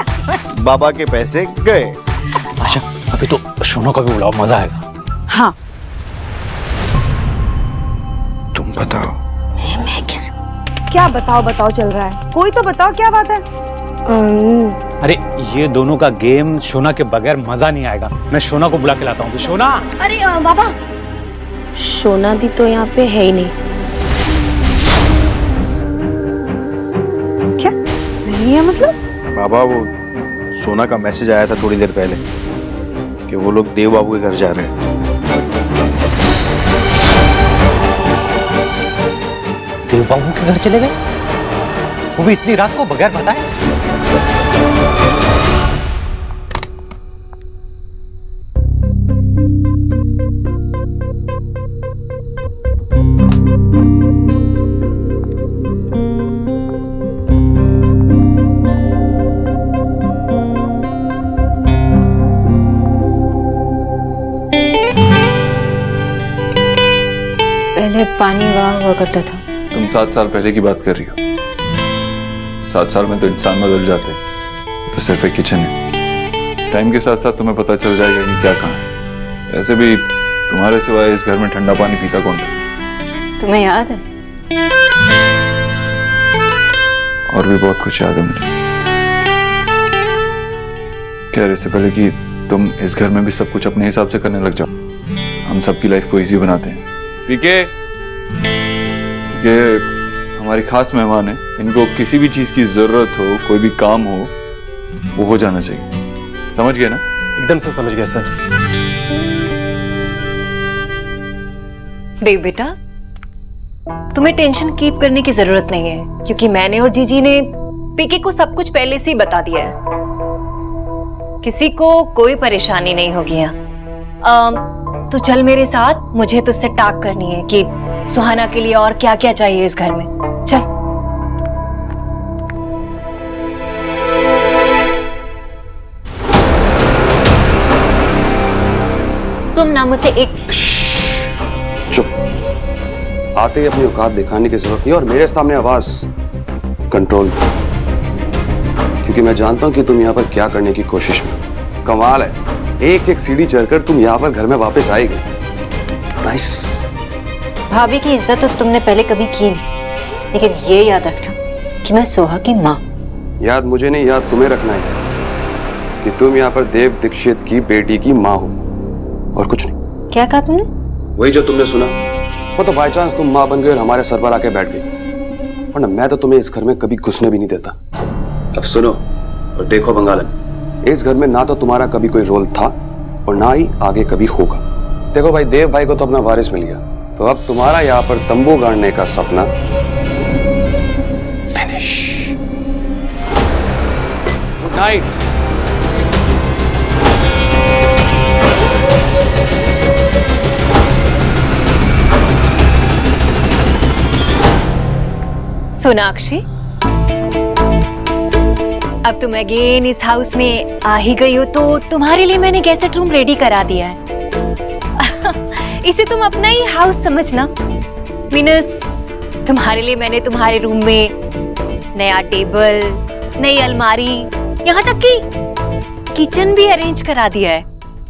बाबा के पैसे गए। आशा, अभी तो सोनू का भी बुलाओ, मजा आएगा। हाँ। तुम बताओ। मैं किस? क्या बताओ चल रहा है? कोई तो बताओ क्या बात है? अरे ये दोनों का गेम सोना के बगैर मजा नहीं आएगा। मैं सोना को बुला के लाता हूँ। सोना। अरे बाबा, सोना दी तो यहाँ पे है ही नहीं। क्या नहीं है मतलब? बाबा, वो सोना का मैसेज आया था थोड़ी देर पहले कि वो लोग देव बाबू के घर जा रहे हैं। देव बाबू के घर चले गए? वो भी इतनी रात को बगैर बताए? पहले पानी वहाँ हुआ करता था। तुम 7 साल पहले की बात कर रही हो। 7 साल में तो इंसान बदल जाते, तो सिर्फ एक किचन है। टाइम के साथ साथ तुम्हें पता चल जाएगा कि क्या कहाँ है। वैसे भी तुम्हारे सिवाय इस घर में ठंडा पानी पीता कौन था? तुम्हें याद है? और भी बहुत कुछ याद है मुझे। कह रहे से पहले कि तुम इस घर में भी सब कुछ अपने हिसाब से करने लग जाओ। हम सबकी लाइफ को इजी बनाते हैं। पीके, ये हमारी खास मेहमान है, इनको किसी भी चीज की जरूरत हो, कोई भी काम हो, वो हो जाना चाहिए। समझ गए ना? एकदम से समझ गया सर। देव बेटा, तुम्हें टेंशन कीप करने की जरूरत नहीं है, क्योंकि मैंने और जीजी ने पीके को सब कुछ पहले से ही बता दिया है। किसी को कोई परेशानी नहीं होगी यहाँ। तो चल मेरे साथ, मुझे तुझसे टाक करनी है कि सुहाना के लिए और क्या क्या चाहिए इस घर में। चल। तुम ना मुझसे एक चुप। आते ही अपनी औकात दिखाने की जरूरत नहीं और मेरे सामने आवाज कंट्रोल, क्योंकि मैं जानता हूं कि तुम यहाँ पर क्या करने की कोशिश में। कमाल है, एक एक सीढ़ी चढ़कर तुम यहाँ पर घर में वापस आएगी। नाइस। भाभी की इज्जत तो तुमने पहले कभी की नहीं, लेकिन ये याद रखना कि मैं सोहा की माँ। याद मुझे नहीं, याद तुम्हें रखना है कि तुम यहाँ पर देव दीक्षित की बेटी की माँ हो और कुछ नहीं। क्या कहा तुमने? वही जो तुमने सुना, वो तो बाय चांस तुम माँ बन गई और हमारे सर पर आके बैठ गई, वरना मैं तो तुम्हें इस घर में कभी घुसने भी नहीं देता। अब सुनो और देखो बंगालन, इस घर में ना तो तुम्हारा कभी कोई रोल था और ना ही आगे कभी होगा। देखो भाई, देव भाई को तो अपना वारिस मिल गया, तो अब तुम्हारा यहाँ पर तंबू गाड़ने का सपना फिनिश। Good night. सोनाक्षी, अब तुम अगेन इस हाउस में आ ही गई हो, तो तुम्हारे लिए मैंने गेस्ट रूम रेडी करा दिया है। इसे तुम अपना ही हाउस समझना। मीनस तुम्हारे लिए मैंने तुम्हारे रूम में नया टेबल, नई अलमारी, यहाँ तक कि किचन भी अरेंज करा दिया है।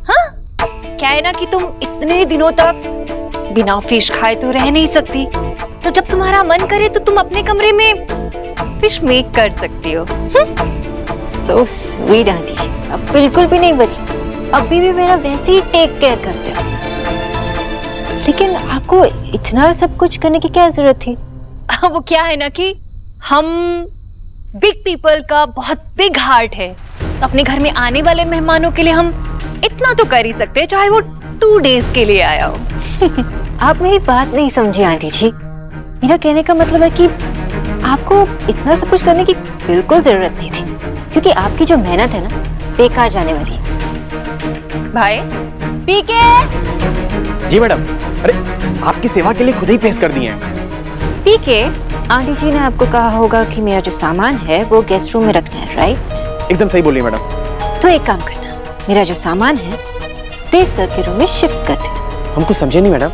हाँ, क्या है ना कि तुम इतने दिनों तक बिना फिश खाए तो रह नहीं सकती, तो जब तुम्हारा मन करे तो तुम अपने कमरे में फिश मेक कर सकती हो। So sweet आंटी जी, अब बिल्कुल भी नहीं बदली, अभी भी मेरा वैसे ही टेक केयर करते हो। लेकिन आपको इतना सब कुछ करने की क्या जरूरत थी? वो क्या है ना कि हम बिग पीपल का बहुत बिग हार्ट है, तो अपने घर में आने वाले मेहमानों के लिए हम इतना तो कर ही सकते हैं, चाहे वो 2 डेज के लिए आया हो। आप मेरी बात नहीं समझी आंटी जी। मेरा कहने का मतलब है कि आपको इतना सब कुछ करने की बिल्कुल जरूरत नहीं थी, क्योंकि आपकी जो मेहनत है ना, बेकार जाने वाली है। भाई, पीके। जी मैडम। अरे आपकी सेवा के लिए खुद ही पेश कर दिए हैं। पीके, आंटी जी ने आपको कहा होगा कि मेरा जो सामान है वो गेस्ट रूम में रखना है, राइट? एकदम सही बोली मैडम। तो एक काम करना, मेरा जो सामान है देव सर के रूम में शिफ्ट कर देना। हमको समझे नहीं मैडम।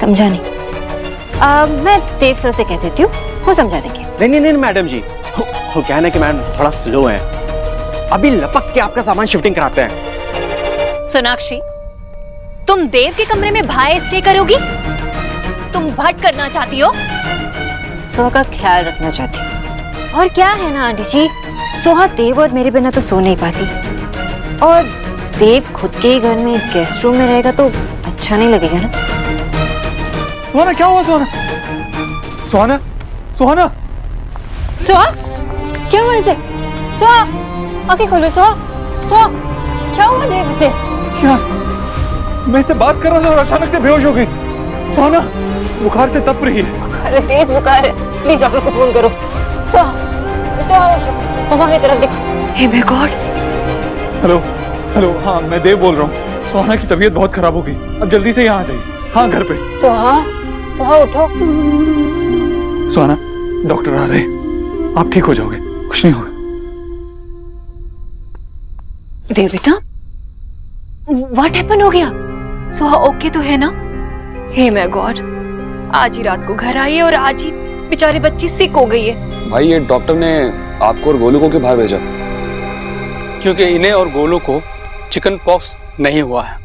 समझा नहीं? मैं देव सर से कह देती हूँ, वो समझा देंगे। नहीं मैडम जी, वो क्या है ना कि मैडम थोड़ा स्लो है, अभी लपक के आपका सामान शिफ्टिंग कराते हैं। सोनाक्षी, तुम देव के कमरे में भाई स्टे करोगी? तुम भट करना चाहती हो? सोहा का ख्याल रखना चाहती हूँ। और क्या है ना आंटी जी, सोहा देव और मेरे बिना तो सो नहीं पाती, और देव खुद के ही घर में गेस्ट रूम में रहेगा तो अच्छा नहीं लगेगा ना। सुहाना, क्या हुआ सुहाना? सुहाना, सुहाना, सोहा, क्या हुआ इसे? सोहा, आंखें खोलो। सोहा, सोहा, क्या हुआ देव से? क्या? मैं इससे बात कर रहा था और अचानक से बेहोश हो गई। सुहाना, बुखार से तप रही है। बुखार है, तेज बुखार है, प्लीज डॉक्टर को फोन करो। सोहा, सोहा, मम्मा की तरफ देखो। Hey my God. Hello, hello, हाँ मैं देव बोल रहा हूँ। सुहाना की तबीयत बहुत खराब हो गई, अब जल्दी से यहाँ आ जाइए। हाँ, घर पे। सोहा, सोहा उठो। सुहाना, डॉक्टर आ रहे हैं, आप ठीक हो जाओगे, कुछ नहीं होगा। देव बेटा, व्हाट हैपन हो गया? सोहा ओके तो है ना? हे माय गॉड, आज ही रात को घर आई है और आज ही बेचारी बच्ची सिक हो गई है। भाई, ये डॉक्टर ने आपको और गोलू को क्यों बाहर भेजा? क्योंकि इन्हें और गोलू को चिकन पॉक्स नहीं हुआ है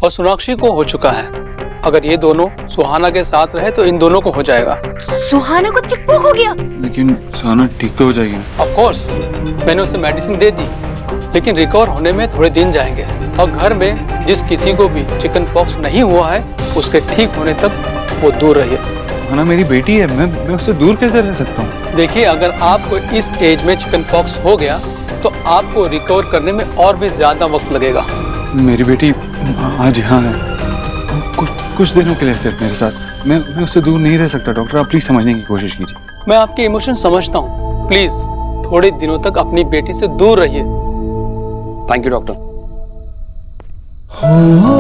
और सोनाक्षी को हो चुका है। अगर ये दोनों सुहाना के साथ रहे तो इन दोनों को हो जाएगा। सुहाना को चिकपॉक्स हो गया? लेकिन सुहाना ठीक तो हो जाएगी। ऑफ कोर्स, मैंने उसे मेडिसिन दे दी लेकिन रिकवर होने में थोड़े दिन जाएंगे और घर में जिस किसी को भी चिकन पॉक्स नहीं हुआ है उसके ठीक होने तक वो दूर रहिए। सुहाना मेरी बेटी है, मैं उससे दूर कैसे रह सकता हूँ? देखिए, अगर आपको इस एज में चिकन पॉक्स हो गया तो आपको रिकवर करने में और भी ज्यादा वक्त लगेगा। मेरी बेटी आज यहाँ है, कुछ दिनों के लिए सिर्फ मेरे साथ। मैं उससे दूर नहीं रह सकता। डॉक्टर, आप प्लीज समझने की कोशिश कीजिए। मैं आपके इमोशन समझता हूँ, प्लीज थोड़े दिनों तक अपनी बेटी से दूर रहिए। Thank you doctor. हो